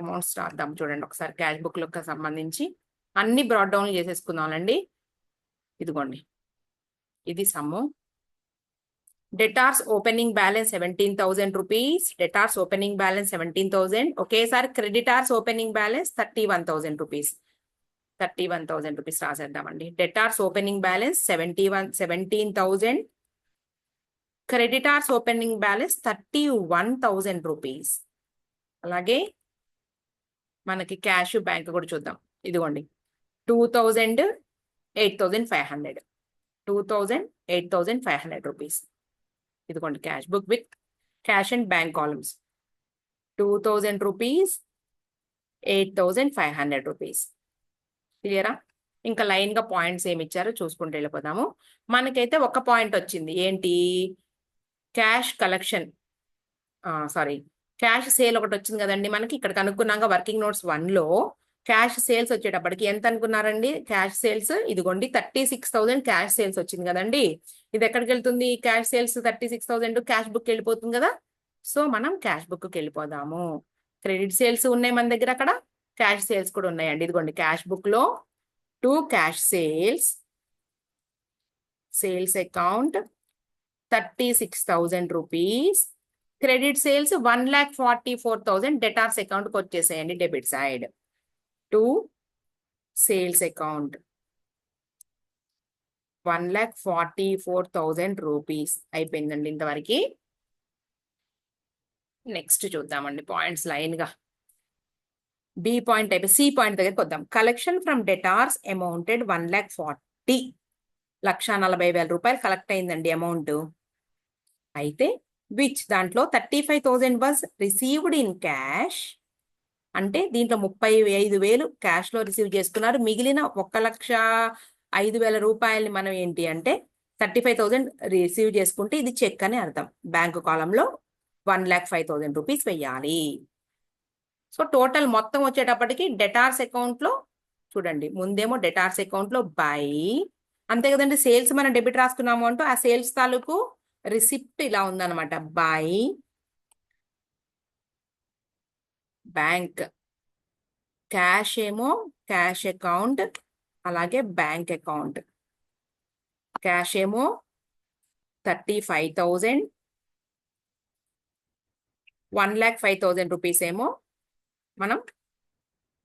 amounts రాద్దాం చూడండి ఒకసారి. క్యాష్ బుక్ లకు సంబంధించి అన్ని బ్రాడ్ డౌన్ చేసేసుకుందామండి. ఇదిగోండి, ఇది సమ్ము. Debtors opening balance 17,000 rupees. Debtors opening balance 17,000. ఒకేసారి creditors opening balance 31,000 rupees. 31,000 rupees రాసేద్దామండి. Debtors opening balance 17,000. Creditors opening balance 31,000 rupees. అలాగే మనకి క్యాష్ బ్యాంక్ కూడా చూద్దాం. ఇదిగోండి 2,000, 8,500. 2,000, 8,500 రూపీస్. ఇదిగోండి cash book with cash and bank columns. 2,000 rupees, 8,500 rupees. క్లియరా? ఇంకా లైన్ గా పాయింట్స్ ఏమి ఇచ్చారో చూసుకుంటూ వెళ్ళిపోదాము. మనకైతే ఒక పాయింట్ వచ్చింది, ఏంటి? Cash collection, sorry cash sale ఒకటి వచ్చింది కదండి మనకి. ఇక్కడ కనుక్కున్నాక వర్కింగ్ నోట్స్ 1 లో క్యాష్ సేల్స్ వచ్చేటప్పటికి ఎంత అనుకున్నారండి? క్యాష్ సేల్స్ ఇదిగోండి 36,000 క్యాష్ సేల్స్ వచ్చింది కదండి. ఇది ఎక్కడికి వెళ్తుంది? క్యాష్ సేల్స్ 36,000 క్యాష్ బుక్ వెళ్ళిపోతుంది కదా. సో మనం క్యాష్ బుక్ వెళ్ళిపోదాము. క్రెడిట్ సేల్స్ ఉన్నాయి మన దగ్గర, అక్కడ క్యాష్ సేల్స్ కూడా ఉన్నాయండి. ఇదిగోండి క్యాష్ బుక్ లో to cash sales, sales account 36,000 rupees. Credit sales 1,44,000 debtors account కి వచ్చేసేయండి debit side. To sales account 1,44,000 rupees అయిపోయిందండి ఇంతవరకు. నెక్స్ట్ చూద్దామండి పాయింట్స్ లైన్ గా. బి పాయింట్ అయిపోయి సి పాయింట్ దగ్గరికి వద్దాం. Collection from debtors amounted 1,40,000 1,40,000 collect అయిందండి అమౌంట్. అయితే విచ్ దాంట్లో 35,000 వాజ్ రిసీవ్డ్ ఇన్ క్యాష్, అంటే దీంట్లో 35,000 క్యాష్ లో రిసీవ్ చేసుకున్నారు. మిగిలిన 1,05,000 రూపాయలని మనం ఏంటి అంటే 35,000 రిసీవ్ చేసుకుంటే ఇది చెక్ అని అర్థం. బ్యాంకు కాలంలో 1,05,000 రూపీస్ వెయ్యాలి. సో టోటల్ మొత్తం వచ్చేటప్పటికి డెటార్స్ అకౌంట్ లో చూడండి, ముందేమో డెటార్స్ అకౌంట్ లో బై, అంతే కదండి, సేల్స్ మనం డెబిట్ రాసుకున్నాము అంటూ ఆ సేల్స్ తాలూకు రిసిప్ట్ ఇలా ఉందన్నమాట. బై బ్యాంక్, క్యాష్ ఏమో క్యాష్ అకౌంట్, అలాగే బ్యాంక్ అకౌంట్. క్యాష్ ఏమో 35,000, 1,05,000 రూపీస్ ఏమో మనం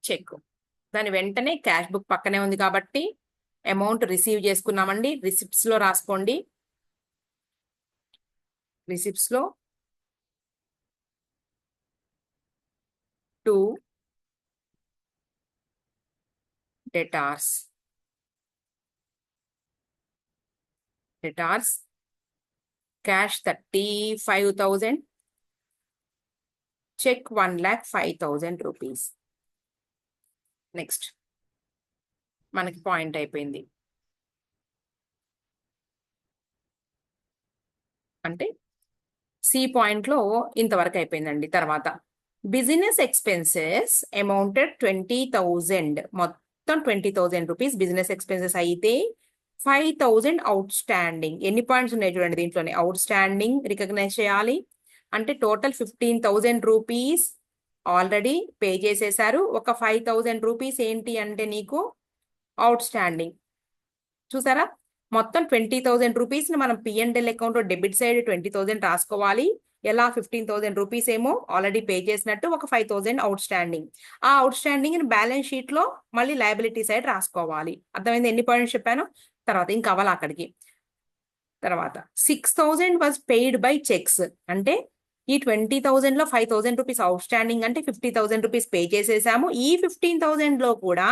చెక్. దాని వెంటనే క్యాష్ బుక్ పక్కనే ఉంది కాబట్టి అమౌంట్ రిసీవ్ చేసుకున్నామండి. రిసిప్ట్స్ లో రాసుకోండి. రిసిప్ట్స్ లో to debtors, debtors cash 35,000, cheque 1,05,000 rupees. Next మనకి పాయింట్ అయిపోయింది. అంటే సి పాయింట్ లో ఇంతవరకు అయిపోయిందండి. తర్వాత బిజినెస్ ఎక్స్పెన్సెస్ అమౌంటెడ్ 20,000, మొత్తం 20,000 రూపీస్ బిజినెస్ ఎక్స్పెన్సెస్ అయితే 5,000 అవుట్ స్టాండింగ్. ఎన్ని పాయింట్స్ ఉన్నాయి చూడండి దీంట్లోనే, అవుట్ స్టాండింగ్ రికగ్నైజ్ చేయాలి. అంటే టోటల్ 15,000 రూపీస్ ఆల్రెడీ పే చేసేసారు. ఒక 5,000 రూపీస్ ఏంటి అంటే నీకు అవుట్ స్టాండింగ్. చూసారా, మొత్తం 20,000 రూపీస్ ని మనం పిఎన్ఎల్ అకౌంట్ లో డెబిట్ సైడ్ 20,000 రాసుకోవాలి. ఎలా 15,000 రూపీస్ ఏమో ఆల్రెడీ పే చేసినట్టు, ఒక 5,000 అవుట్ స్టాండింగ్. ఆ అవుట్ స్టాండింగ్ ని బ్యాలెన్స్ షీట్ లో మళ్ళీ లయబిలిటీ సైడ్ రాసుకోవాలి. అర్థమైంది ఎన్ని పాయింట్స్ చెప్పాను? తర్వాత ఇంకా అవ్వాలి అక్కడికి. తర్వాత 6,000 వాజ్ పెయిడ్ బై చెక్స్, అంటే ఈ 20,000 లో 5,000 రూపీస్ అవుట్ స్టాండింగ్ అంటే 50,000 రూపీస్ పే చేసేసాము. ఈ 15,000 లో కూడా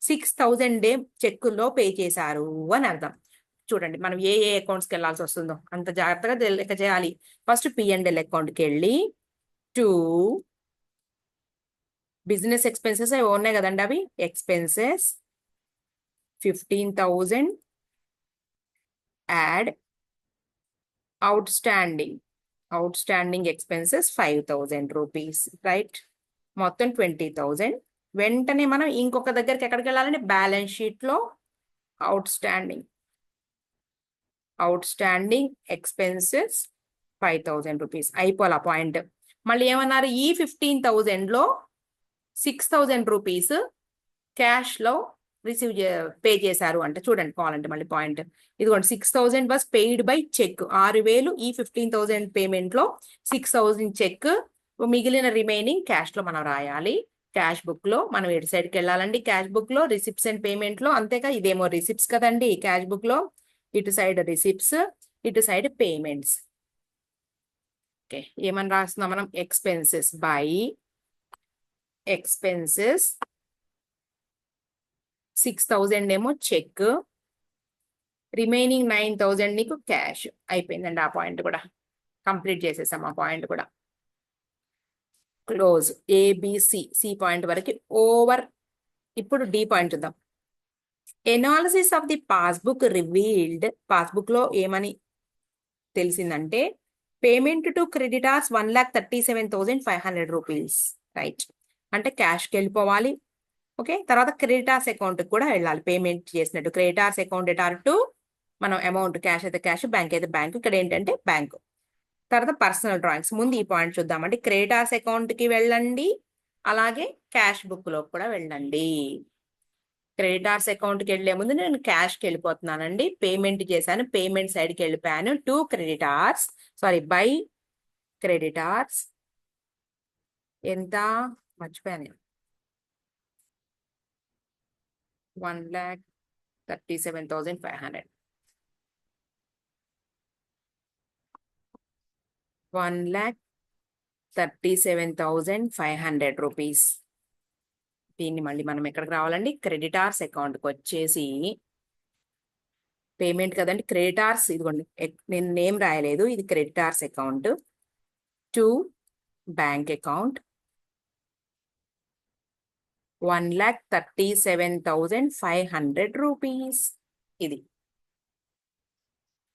6,000 చెక్కుల్లో పే చేశారు అని అర్థం. చూడండి మనం ఏ ఏ అకౌంట్స్కి వెళ్ళాల్సి వస్తుందో అంత జాగ్రత్తగా లెక్క చేయాలి. ఫస్ట్ పిఎన్ఎల్ అకౌంట్కి వెళ్ళి టు బిజినెస్ ఎక్స్పెన్సెస్ అవి ఉన్నాయి కదండి, అవి expenses 15,000 add out standing expenses 5,000 rupees, right? మొత్తం 20,000. వెంటనే మనం ఇంకొక దగ్గరికి ఎక్కడికి వెళ్ళాలంటే బ్యాలెన్స్ షీట్ లో అవుట్ స్టాండింగ్ ఎక్స్పెన్సెస్ 5,000 రూపీస్ అయిపోవాలి ఆ పాయింట్. మళ్ళీ ఏమన్నారు, ఈ 15,000 లో 6,000 రూపీస్ క్యాష్ లో రిసీవ్ పే చేశారు అంటే చూడండి, కావాలంటే మళ్ళీ పాయింట్ ఇదిగోండి. 6,000 వాజ్ పెయిడ్ బై చెక్, 6,000 ఈ 15,000 పేమెంట్ లో 6,000 చెక్, మిగిలిన రిమైనింగ్ క్యాష్ లో మనం రాయాలి. క్యాష్ బుక్ లో మనం ఎటు సైడ్కి వెళ్ళాలండి, క్యాష్ బుక్ లో రిసిప్ట్స్ అండ్ పేమెంట్ లో, అంతేగా ఇదేమో రిసిప్ట్స్ కదండి క్యాష్ బుక్ లో, ఇటు సైడ్ రిసిప్ట్స్, ఇటు సైడ్ పేమెంట్స్. ఓకే, ఏమని రాస్తున్నాం మనం, ఎక్స్పెన్సెస్ బై ఎక్స్పెన్సెస్ 6,000 ఏమో చెక్, రిమైనింగ్ 9,000 నీకు క్యాష్. అయిపోయిందండి ఆ పాయింట్ కూడా కంప్లీట్ చేసేసాం. ఆ పాయింట్ కూడా క్లోజ్. ఏబిసి సి పాయింట్ వరకు ఓవర్. ఇప్పుడు డి పాయింట్ చూద్దాం. Analysis of the passbook revealed, passbook లో ఏమని తెలిసిందంటే payment to creditors 1,37,500 rupees, right? అంటే క్యాష్కి వెళ్ళిపోవాలి. ఓకే, తర్వాత క్రెడిటార్స్ అకౌంట్ కూడా వెళ్ళాలి పేమెంట్ చేసినట్టు. క్రెడిటార్స్ అకౌంట్ డెటార్ టు మనం అమౌంట్ క్యాష్ అయితే క్యాష్, బ్యాంక్ అయితే బ్యాంక్. ఇక్కడ ఏంటంటే బ్యాంక్. తర్వాత పర్సనల్ డ్రాయింగ్స్. ముందు ఈ పాయింట్ చూద్దామండి. క్రెడిటార్స్ అకౌంట్ కి వెళ్ళండి, అలాగే క్యాష్ బుక్ లో కూడా వెళ్ళండి. క్రెడిటార్స్ అకౌంట్ కి వెళ్లే ముందు నేను క్యాష్ కి వెళ్ళిపోతున్నానండి. పేమెంట్ చేశాను, పేమెంట్ సైడ్ కి వెళ్ళిపోయాను. To creditors, sorry by creditors ఎంత మర్చిపోయాను, 1,37,500, 1,37,500 రూపీస్. దీన్ని మళ్ళీ మనం ఎక్కడికి రావాలండి, క్రెడిటార్స్ అకౌంట్కి వచ్చేసి పేమెంట్ కదండి, క్రెడిటార్స్ ఇదిగోండి, నేను నేమ్ రాయలేదు, ఇది creditors account to bank account 1,37,500 rupees. ఇది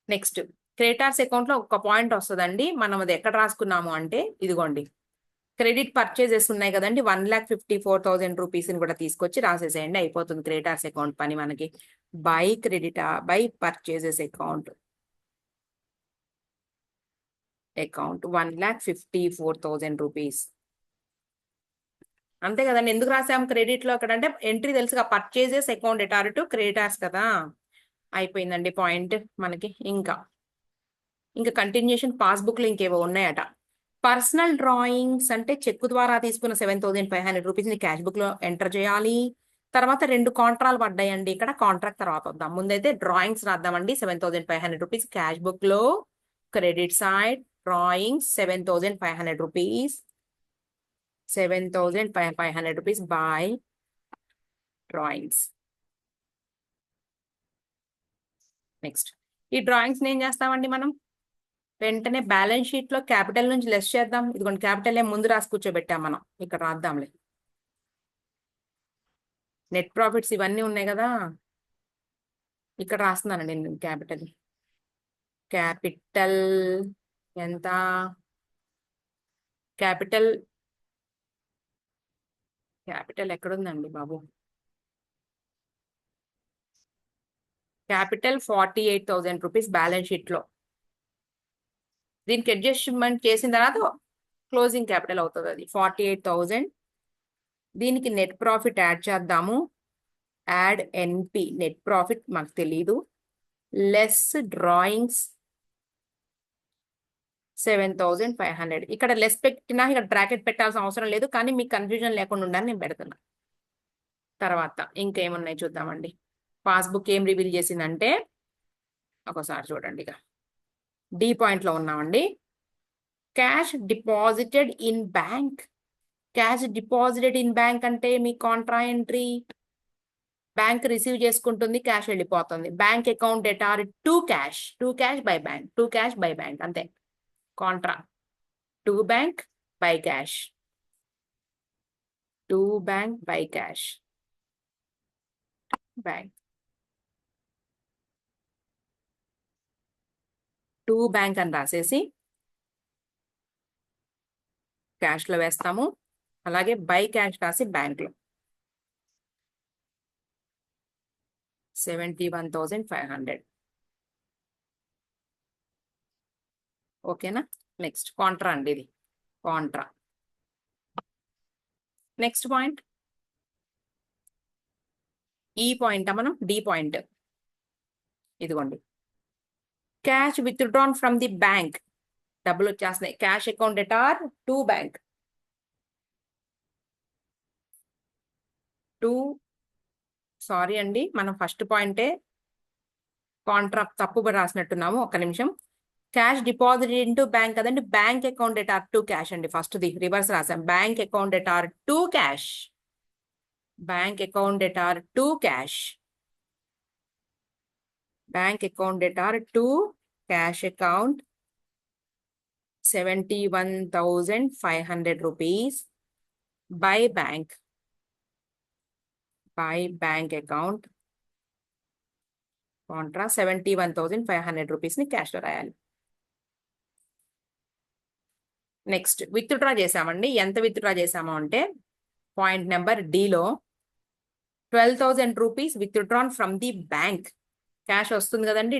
నెక్స్ట్ క్రెడిటార్స్ అకౌంట్ లో ఒక పాయింట్ వస్తుందండి, మనం అది ఎక్కడ రాసుకున్నాము అంటే ఇదిగోండి, క్రెడిట్ పర్చేజెస్ ఉన్నాయి కదండి, 1,54,000 రూపీస్ ని కూడా తీసుకొచ్చి రాసేసేయండి, అయిపోతుంది క్రెడిటార్స్ అకౌంట్ పని మనకి. By purchases account 1,54,000 rupees. అంతే కదండి, ఎందుకు రాసాము క్రెడిట్ లో అక్కడ అంటే ఎంట్రీ తెలుసుగా, పర్చేజెస్ అకౌంట్ ఎటార్ టు క్రెడిటార్స్ కదా. అయిపోయిందండి పాయింట్ మనకి. ఇంకా కంటిన్యూషన్ పాస్బుక్ లో ఇంకేవో ఉన్నాయట. పర్సనల్ డ్రాయింగ్స్ అంటే చెక్ ద్వారా తీసుకున్న 7,500 రూపీస్ ని క్యాష్ బుక్ లో ఎంటర్ చేయాలి. తర్వాత 2 కాంట్రాలు పడ్డాయండి, ఇక్కడ కాంట్రాక్ట్ తర్వాత వద్దాం. ముందైతే డ్రాయింగ్స్ రాద్దామండి. 7,500 రూపీస్ క్యాష్ బుక్ లో, credit side drawings 7,500 rupees, 7,500 rupees by drawings. Next ఈ డ్రాయింగ్స్ ఏం చేస్తామండి మనం, వెంటనే బ్యాలెన్స్ షీట్ లో క్యాపిటల్ నుంచి లెస్ చేద్దాం. ఇదిగోండి క్యాపిటల్ ఏం ముందు రాసి కూర్చోబెట్టాం మనం, ఇక్కడ రాద్దాంలే. నెట్ ప్రాఫిట్స్ ఇవన్నీ ఉన్నాయి కదా, ఇక్కడ రాస్తున్నానండి నేను క్యాపిటల్. క్యాపిటల్ ఎంత, క్యాపిటల్ ఎక్కడుందండి బాబు, క్యాపిటల్ 48,000 రూపీస్ బ్యాలెన్స్ షీట్ లో. దీనికి అడ్జస్ట్మెంట్ చేసిన తర్వాత క్లోజింగ్ క్యాపిటల్ అవుతుంది, అది 48,000. దీనికి నెట్ ప్రాఫిట్ యాడ్ చేద్దాము, యాడ్ ఎన్పి నెట్ ప్రాఫిట్ మాకు తెలీదు, లెస్ డ్రాయింగ్స్ 7,500. ఇక్కడ లెస్ పెట్టినా ఇక్కడ బ్రాకెట్ పెట్టాల్సిన అవసరం లేదు, కానీ మీకు కన్ఫ్యూజన్ లేకుండా ఉండాలని నేను పెడుతున్నా. తర్వాత ఇంకేమున్నాయి చూద్దామండి. పాస్బుక్ ఏం రివీల్ చేసిందంటే, ఒకసారి చూడండి, ఇక డి పాయింట్ లో ఉన్నామండి. Cash deposited in bank. Cash deposited in bank అంటే మీ కాంట్రా ఎంట్రీ, బ్యాంక్ రిసీవ్ చేసుకుంటుంది, క్యాష్ వెళ్ళిపోతుంది. బ్యాంక్ అకౌంట్ ఎటార్ టు క్యాష్ బై బ్యాంక్, అంతే. Contra to bank by cash, bank to bank అని రాసేసి క్యాష్ లో వేస్తాము, అలాగే బై క్యాష్ రాసి బ్యాంక్ లో 71,500. ఓకేనా. నెక్స్ట్ కాంట్రా అండి, ఇది కాంట్రా. నెక్స్ట్ పాయింట్ ఈ పాయింట్ మనం డి పాయింట్, ఇదిగోండి, cash withdrawn from the bank. డబ్బులు వచ్చేస్తున్నాయి, క్యాష్ అకౌంట్ ఎటార్ టు బ్యాంక్, సారీ అండి, మనం ఫస్ట్ పాయింటే కాంట్రా తప్పు రాసినట్టున్నాము, ఒక్క నిమిషం. క్యాష్ డిపాజిట్ ఇంటూ బ్యాంక్ కదండి, బ్యాంక్ అకౌంట్ ఎటార్ టు క్యాష్ అండి, ఫస్ట్ ది రివర్స్ రాసాం. బ్యాంక్ అకౌంట్ ఎటార్ టు క్యాష్, బ్యాంక్ అకౌంట్ ఎటార్ టు క్యాష్, బ్యాంక్ అకౌంట్ ఎటార్ to cash account 71,500 rupees by bank account contra 71,500 rupees ని క్యాష్ లో రాయాలి. నెక్స్ట్ విత్డ్రా చేసామండి. ఎంత విత్డ్రా చేసాము అంటే పాయింట్ నెంబర్ డిలో 12,000 rupees withdrawn from the bank. Cash వస్తుంది కదండి,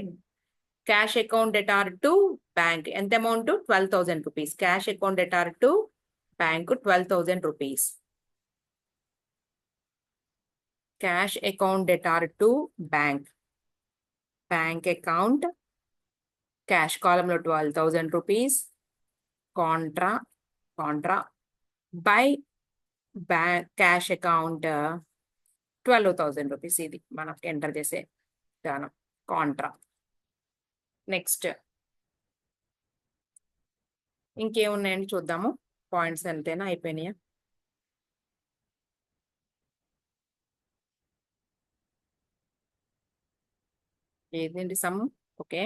క్యాష్ అకౌంట్ ఎటార్ టు బ్యాంక్. ఎంత అమౌంట్, 12,000 రూపీస్. క్యాష్ అకౌంట్ ఎటార్ to bank 12,000 rupees. Cash account ఎటార్ టు బ్యాంక్ అకౌంట్ క్యాష్ కాలంలో 12,000 rupees, contra by bank cash account 12,000 rupees. ఇది మనకి ఎంటర్ చేసే విధానం, కాంట్రా. నెక్స్ట్ ఇంకేమున్నాయండి చూద్దాము. పాయింట్స్ ఎంతైనా అయిపోయినాయా? ఏదండి సమ్? ఓకే,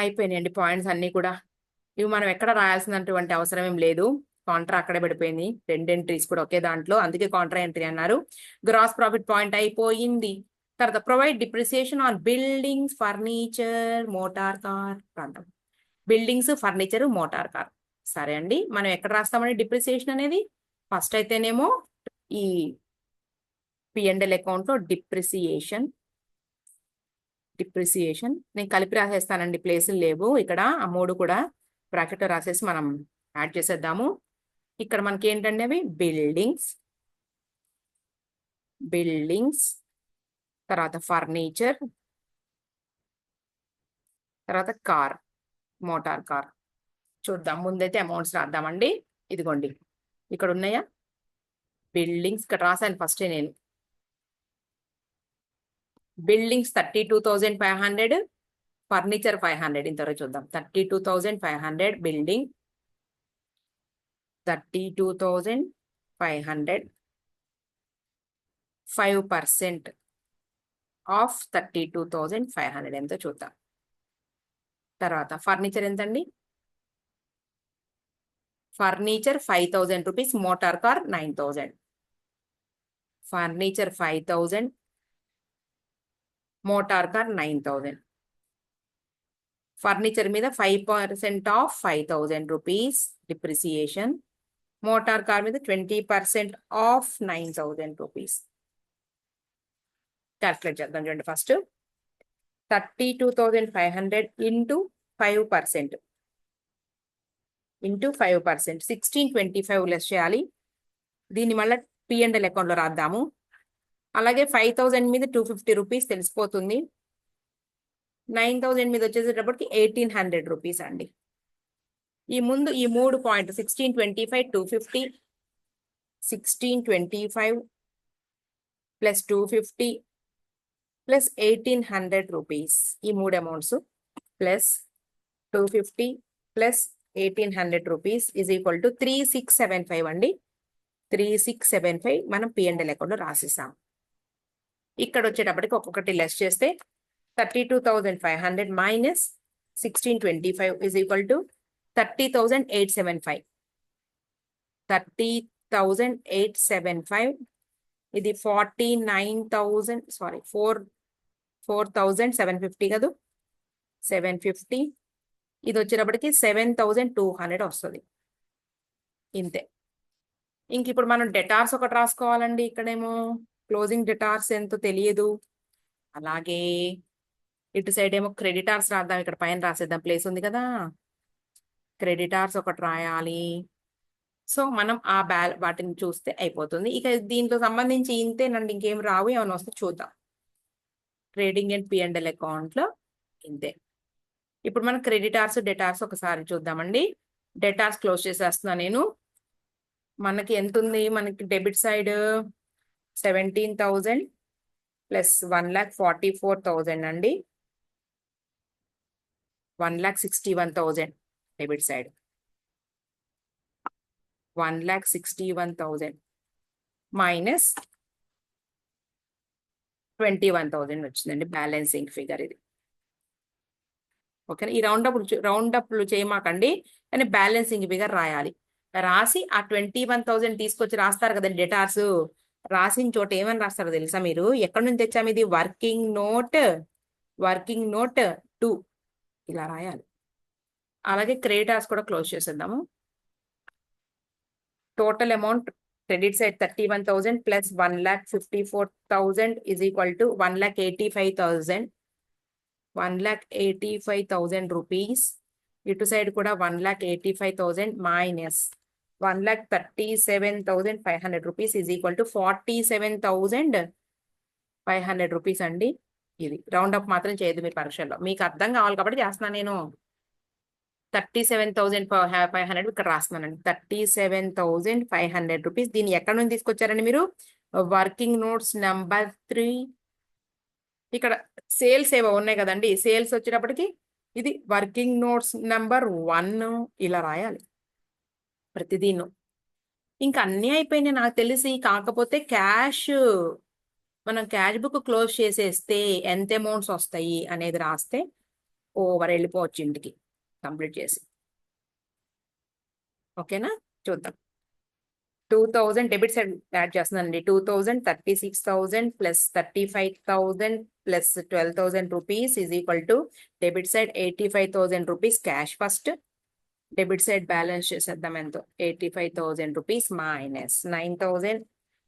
అయిపోయినాయండి పాయింట్స్ అన్నీ కూడా. ఇవి మనం ఎక్కడ రాయాల్సినటువంటి అవసరం ఏం లేదు. కాంట్రా అక్కడే పడిపోయింది, రెండు ఎంట్రీస్ కూడా ఒకే దాంట్లో, అందుకే కాంట్రా ఎంట్రీ అన్నారు. గ్రాస్ ప్రాఫిట్ పాయింట్ అయిపోయింది. తర్వాత provide depreciation on buildings, furniture, motor car ప్రాంతం. Buildings, furniture, motor car. సరే అండి, మనం ఎక్కడ రాస్తామండి డిప్రిసియేషన్ అనేది? ఫస్ట్ అయితేనేమో ఈ P&L అకౌంట్ లో డిప్రిసియేషన్ నేను కలిపి రాసేస్తానండి, ప్లేసులు లేవు ఇక్కడ. ఆ మూడు కూడా బ్రాకెట్ లో రాసేసి మనం యాడ్ చేసేద్దాము. ఇక్కడ మనకి ఏంటంటే అవి బిల్డింగ్స్, తర్వాత ఫర్నిచర్, తర్వాత కార్, మోటార్ కార్. చూద్దాం, ముందైతే అమౌంట్స్ రాద్దామండి. ఇదిగోండి, ఇక్కడ ఉన్నాయా బిల్డింగ్స్? ఇక్కడ రాశాను ఫస్టే నేను. Buildings 32,500, furniture 500. ఇంతవరకు చూద్దాం. 32,500 బిల్డింగ్, 32,500, 5% ఆఫ్ 32,500 ఎంతో చూద్దాం. తర్వాత ఫర్నిచర్ ఎంతండి? Furniture 5,000 rupees, motor car 9,000. Furniture 5,000, motor car 9,000. Furniture మీద 5% of 5,000 rupees depreciation, motor car మీద 20% ఆఫ్ 9,000 రూపీస్. క్యాల్కులేట్ చేద్దాం చూడండి. ఫస్ట్ 32,500 ఇంటూ 5%, 1625 లెస్ చేయాలి. దీన్ని మళ్ళీ P&L అకౌంట్లో రాద్దాము. అలాగే 5,000 మీద 250 రూపీస్ తెలిసిపోతుంది. 9,000 మీద వచ్చేసేటప్పటికి 1,800 రూపీస్ అండి. ఈ ముందు ఈ మూడు పాయింట్ 1625, 250, 1625 ప్లస్ 250 ప్లస్ 1,800 రూపీస్, ఈ మూడు amounts plus 250 plus 1,800 rupees is equal to 3,675 అండి. 3,675 మనం P&L అకౌంట్లో రాసేసాం. ఇక్కడ వచ్చేటప్పటికి ఒక్కొక్కటి లెస్ చేస్తే 32,500 మైనస్ 1625 ఈజ్ ఈక్వల్ టు 30,875. 30,875 ఇది 4,750 కదా, 750. ఇది వచ్చేటప్పటికి 7,200 వస్తుంది. ఇంతే. ఇంక ఇప్పుడు మనం డెటార్స్ ఒకటి రాసుకోవాలండి. ఇక్కడేమో క్లోజింగ్ డెటార్స్ ఎంతో తెలియదు. అలాగే ఇటు సైడ్ ఏమో క్రెడిటార్స్ రాద్దాం. ఇక్కడ పైన రాసేద్దాం, ప్లేస్ ఉంది కదా. క్రెడిటార్స్ ఒకటి రాయాలి. సో మనం ఆ వాటిని చూస్తే అయిపోతుంది. ఇక దీంట్లో సంబంధించి ఇంతేనండి, ఇంకేం రావు. ఏమైనా వస్తే చూద్దాం. ట్రేడింగ్ అండ్ P&L అకౌంట్లో ఇంతే. ఇప్పుడు మనం క్రెడిటార్స్, డెటార్స్ ఒకసారి చూద్దామండి. డెటార్స్ క్లోజ్ చేసేస్తున్నా నేను. మనకి ఎంత ఉంది? మనకి డెబిట్ సైడ్ 17,000 ప్లస్ 1,44,000 అండి. 1,61,000 డెబిట్ సైడ్. 1,61,000 మైనస్ 21,000 వచ్చిందండి బ్యాలెన్సింగ్ ఫిగర్ ఇది. ఓకేనా? ఈ రౌండప్లు చేయమాకండి, కానీ బ్యాలెన్సింగ్ ఫిగర్ రాయాలి. రాసి ఆ 21,000 తీసుకొచ్చి రాస్తారు కదండి డెటార్స్. రాసిన చోట ఏమని రాస్తారో తెలుసా మీరు? ఎక్కడి నుంచి తెచ్చాము ఇది? వర్కింగ్ నోట్ 2 ఇలా రాయాలి. అలాగే క్రెడిటార్స్ కూడా క్లోజ్ చేసేద్దాము. Total amount credit side 31,000 plus 1,54,000 is equal to 1,85,000. 1,85,000 rupees. ఇటు సైడ్ కూడా 1,85,000 minus 1,37,500 rupees is equal to 47,500 rupees అండి. ఇది రౌండ్ అప్ మాత్రం చేయదు మీరు పరీక్షల్లో, మీకు అర్థం కావాలి కాబట్టి చేస్తున్నాను నేను. 37,500 ఇక్కడ రాస్తున్నానండి. 37,500 రూపీస్. దీన్ని ఎక్కడ నుంచి తీసుకొచ్చారండి మీరు? Working notes number 3. ఇక్కడ సేల్స్ ఏవో ఉన్నాయి కదండి. సేల్స్ వచ్చేటప్పటికి ఇది వర్కింగ్ నోట్స్ నెంబర్ 1 ఇలా రాయాలి ప్రతిదీను. ఇంకా అన్నీ అయిపోయినాయి నాకు తెలిసి. కాకపోతే క్యాష్ మనం క్యాష్ బుక్ క్లోజ్ చేసేస్తే ఎంత అమౌంట్స్ వస్తాయి అనేది రాస్తే ఓవర్ వెళ్ళిపోవచ్చు ఇంటికి కంప్లీట్ చేసి. ఓకేనా, చూద్దాం. 2000 డెబిట్ సైడ్ యాడ్ చేస్తున్నానండి. 2000, 36,000 plus 35,000 plus 12,000 rupees is equal to debit side 85,000 rupees cash first. Debit side balance చేసేద్దాం ఎంతో, 85,000 rupees minus 9,000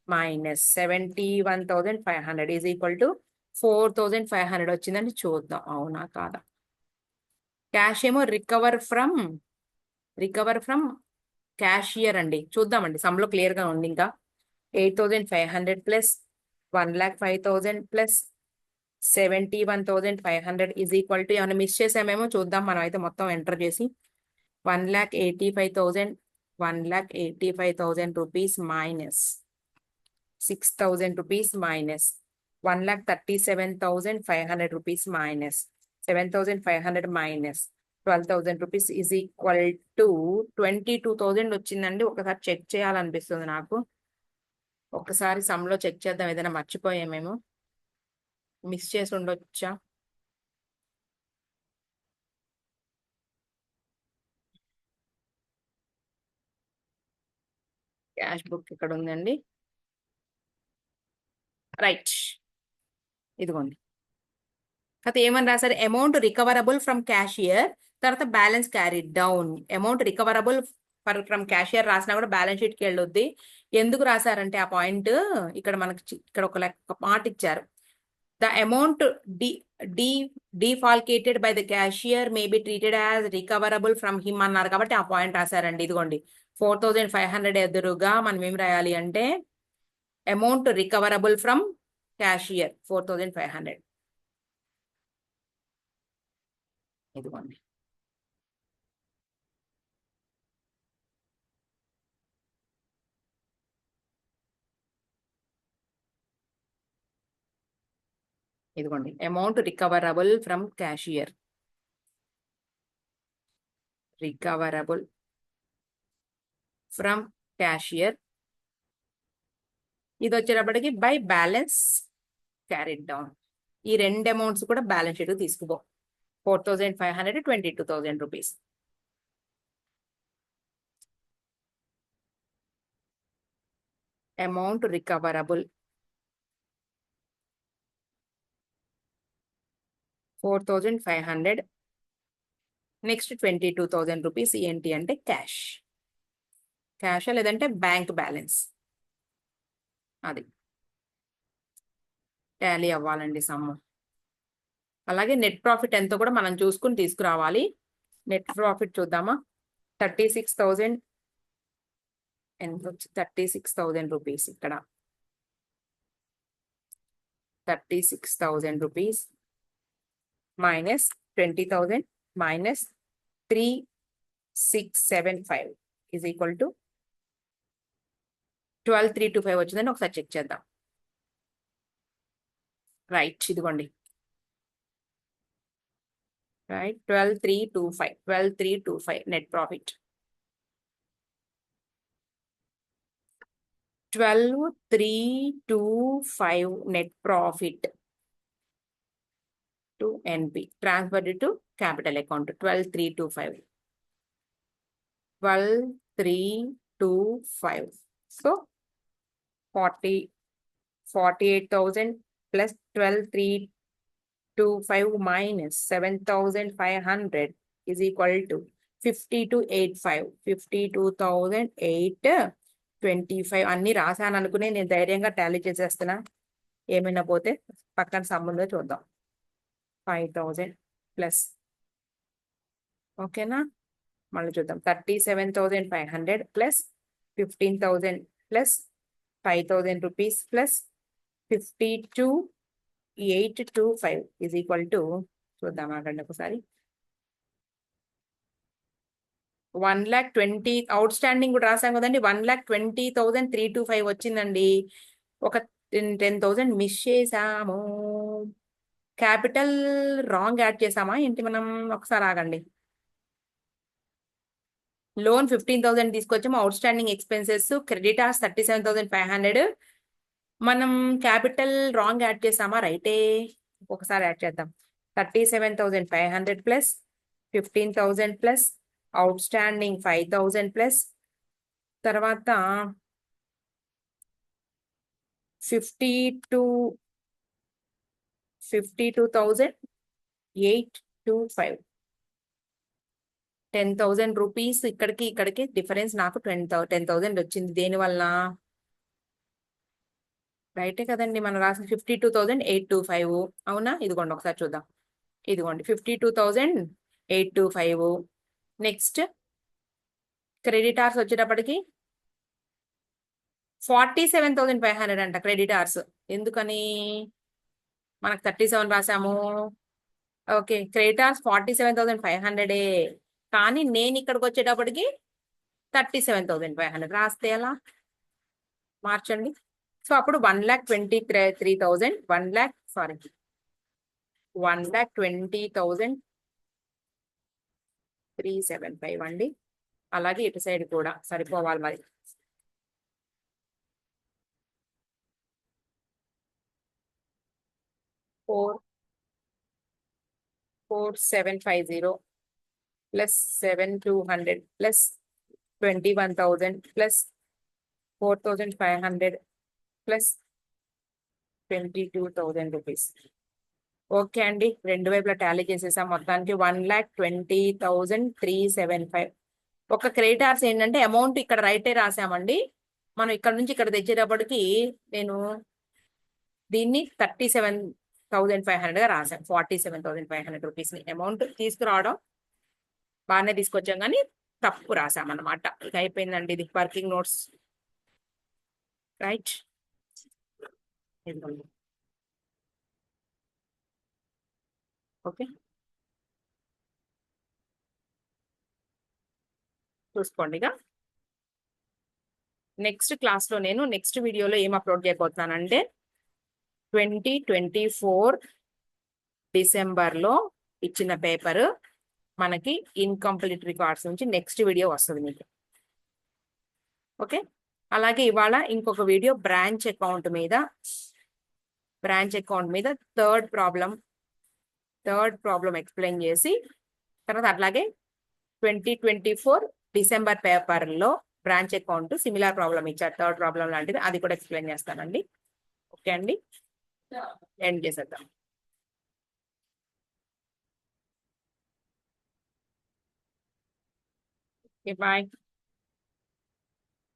minus 71,500 is equal to 4,500 వచ్చిందని చూద్దాం అవునా కాదా. క్యాష్ ఏమో రికవర్ ఫ్రమ్ క్యాషియర్ అండి, చూద్దామండి. సమ్లో క్లియర్గా ఉంది. ఇంకా 8,500 plus 1,05,000 plus 71,500 is equal to, ఏమైనా మిస్ చేసామేమో చూద్దాం. మనం అయితే మొత్తం ఎంటర్ చేసి 1,85,000 1,85,000 rupees minus 6,000 rupees minus 1,37,500 rupees minus 7,500 minus 12,000 rupees is equal to 22,000 వచ్చిందండి. ఒకసారి చెక్ చేయాలనిపిస్తుంది నాకు. ఒకసారి సమ్లో చెక్ చేద్దాం, ఏదైనా మర్చిపోయామేమో, మిస్ చేసి ఉండొచ్చా. క్యాష్ బుక్ ఇక్కడ ఉందండి, రైట్, ఇదిగోండి. అయితే ఏమని రాశారు, అమౌంట్ రికవరబుల్ ఫ్రమ్ క్యాషియర్, తర్వాత balance carried down. Amount recoverable from cashier రాసినా కూడా బ్యాలెన్స్ షీట్కి వెళ్ళొద్ది. ఎందుకు రాశారంటే ఆ పాయింట్ ఇక్కడ మనకి ఇక్కడ ఒక మాట ఇచ్చారు. The amount defalcated by the cashier may be treated as recoverable from him అన్నారు కాబట్టి ఆ పాయింట్ రాశారండి. ఇదిగోండి 4,500 ఎదురుగా మనం ఏం రాయాలి అంటే అమౌంట్ రికవరబుల్ ఫ్రమ్ క్యాషియర్ 4,500. ఇదిగోండి, ఇదిగోండి amount recoverable from cashier, recoverable from cashier. ఇది వచ్చేటప్పటికి బై బ్యాలెన్స్ క్యారీడ్ డౌన్. ఈ రెండు అమౌంట్స్ కూడా బ్యాలెన్స్ షీట్ తీసుకుపో. 4,500 22,000 rupees. Amount recoverable 4,500, next 22,000 rupees ఏంటి అంటే క్యాష్ లేదంటే బ్యాంక్ బ్యాలెన్స్. అది టాలీ అవ్వాలండి సమ్ము. అలాగే నెట్ ప్రాఫిట్ ఎంతో కూడా మనం చూసుకుని తీసుకురావాలి. నెట్ ప్రాఫిట్ చూద్దామా. 36,000 ఎంత వచ్చి 36,000 రూపీస్. ఇక్కడ 36,000 rupees minus 20,000 minus 3,675 is equal to 12,325 వచ్చిందని ఒకసారి చెక్ చేద్దాం. రైట్, ఇదిగోండి, right, 12,325 net profit. 12,325 net profit to NP, transferred to capital account. 12,325. 12,325. So 48,000 plus 12,325 minus 7,500 is equal to 52,825. 52,825 అన్ని రాశాను అనుకుని నేను ధైర్యంగా టాలీ చేసేస్తున్నా. ఏమైనా పోతే పక్కన సమ్ముందో చూద్దాం. 5,000 ప్లస్, ఓకేనా, మళ్ళీ చూద్దాం. 37,500 plus 15,000 plus 5,000 rupees plus 52,825 is equal to, చూద్దాం ఆగండి ఒకసారి, 1,20,000 అవుట్ స్టాండింగ్ కూడా రాసాం కదండి. 1,20,325 వచ్చిందండి. ఒక 10,000 మిస్ చేసాము. క్యాపిటల్ రాంగ్ యాడ్ చేసామా ఏంటి మనం, ఒకసారి ఆగండి. లోన్ 15,000 తీసుకొచ్చాము. అవుట్ స్టాండింగ్ ఎక్స్పెన్సెస్ క్రెడిటార్స్ 37,500 మనం క్యాపిటల్ రాంగ్ యాడ్ చేసామా రైటే? ఒకసారి యాడ్ చేద్దాం. 37,500 plus 15,000 plus out standing 5,000 plus తర్వాత 52,825 10,000 రూపీస్ ఇక్కడికి డిఫరెన్స్ నాకు 10,000 వచ్చింది. దేనివల్ల? రైటే కదండి మనం రాసిన 52,825. అవునా? ఇదిగోండి ఒకసారి చూద్దాం. ఇదిగోండి 52,825. నెక్స్ట్ క్రెడిట్ అవర్స్ వచ్చేటప్పటికి 47,500 అంట క్రెడిట్ అవర్స్. ఎందుకని మనకు 37 రాసాము? Okay, credit hours 47,500. కానీ నేను ఇక్కడికి వచ్చేటప్పటికి 37,500 రాస్తే ఎలా? మార్చండి. సో అప్పుడు 1,23,000 1,20,375 అండి. అలాగే ఇటు సైడ్ కూడా సరిపోవాలి మరి. 4,750 plus 7,200 plus 21,000 plus 4,500 plus 22,000 rupees. Okay అండి, రెండు వైపులా టాలీ చేసేసాం. మొత్తానికి 1,20,375. ఒక క్రెడిట్ అవర్స్ ఏంటంటే అమౌంట్ ఇక్కడ రైటే రాసామండి. మనం ఇక్కడ నుంచి ఇక్కడ తెచ్చేటప్పటికి నేను దీన్ని 37,500 గా రాసాం. 47,500 రూపీస్ ని అమౌంట్ తీసుకురావడం బాగానే తీసుకొచ్చాం, కానీ తప్పు రాసామన్నమాట. ఇక అయిపోయిందండి ఇది వర్కింగ్ నోట్స్. రైట్, ఓకే చూసుకోండి. ఇక నెక్స్ట్ క్లాస్లో నేను నెక్స్ట్ వీడియోలో ఏం అప్లోడ్ చేయబోతున్నానంటే 2024 డిసెంబర్లో ఇచ్చిన పేపర్ మనకి ఇన్కంప్లీట్ రికార్డ్స్ నుంచి నెక్స్ట్ వీడియో వస్తుంది మీకు. ఓకే, అలాగే ఇవాళ ఇంకొక వీడియో బ్రాంచ్ అకౌంట్ మీద థర్డ్ ప్రాబ్లం ఎక్స్ప్లెయిన్ చేసి తర్వాత అట్లాగే 2024 డిసెంబర్ పేపర్లో బ్రాంచ్ అకౌంట్ సిమిలర్ ప్రాబ్లం ఇచ్చారు, థర్డ్ ప్రాబ్లం లాంటిది, అది కూడా ఎక్స్ప్లెయిన్ చేస్తానండి. ఓకే అండి, ఎండ్ చేసేద్దాం. బాయ్.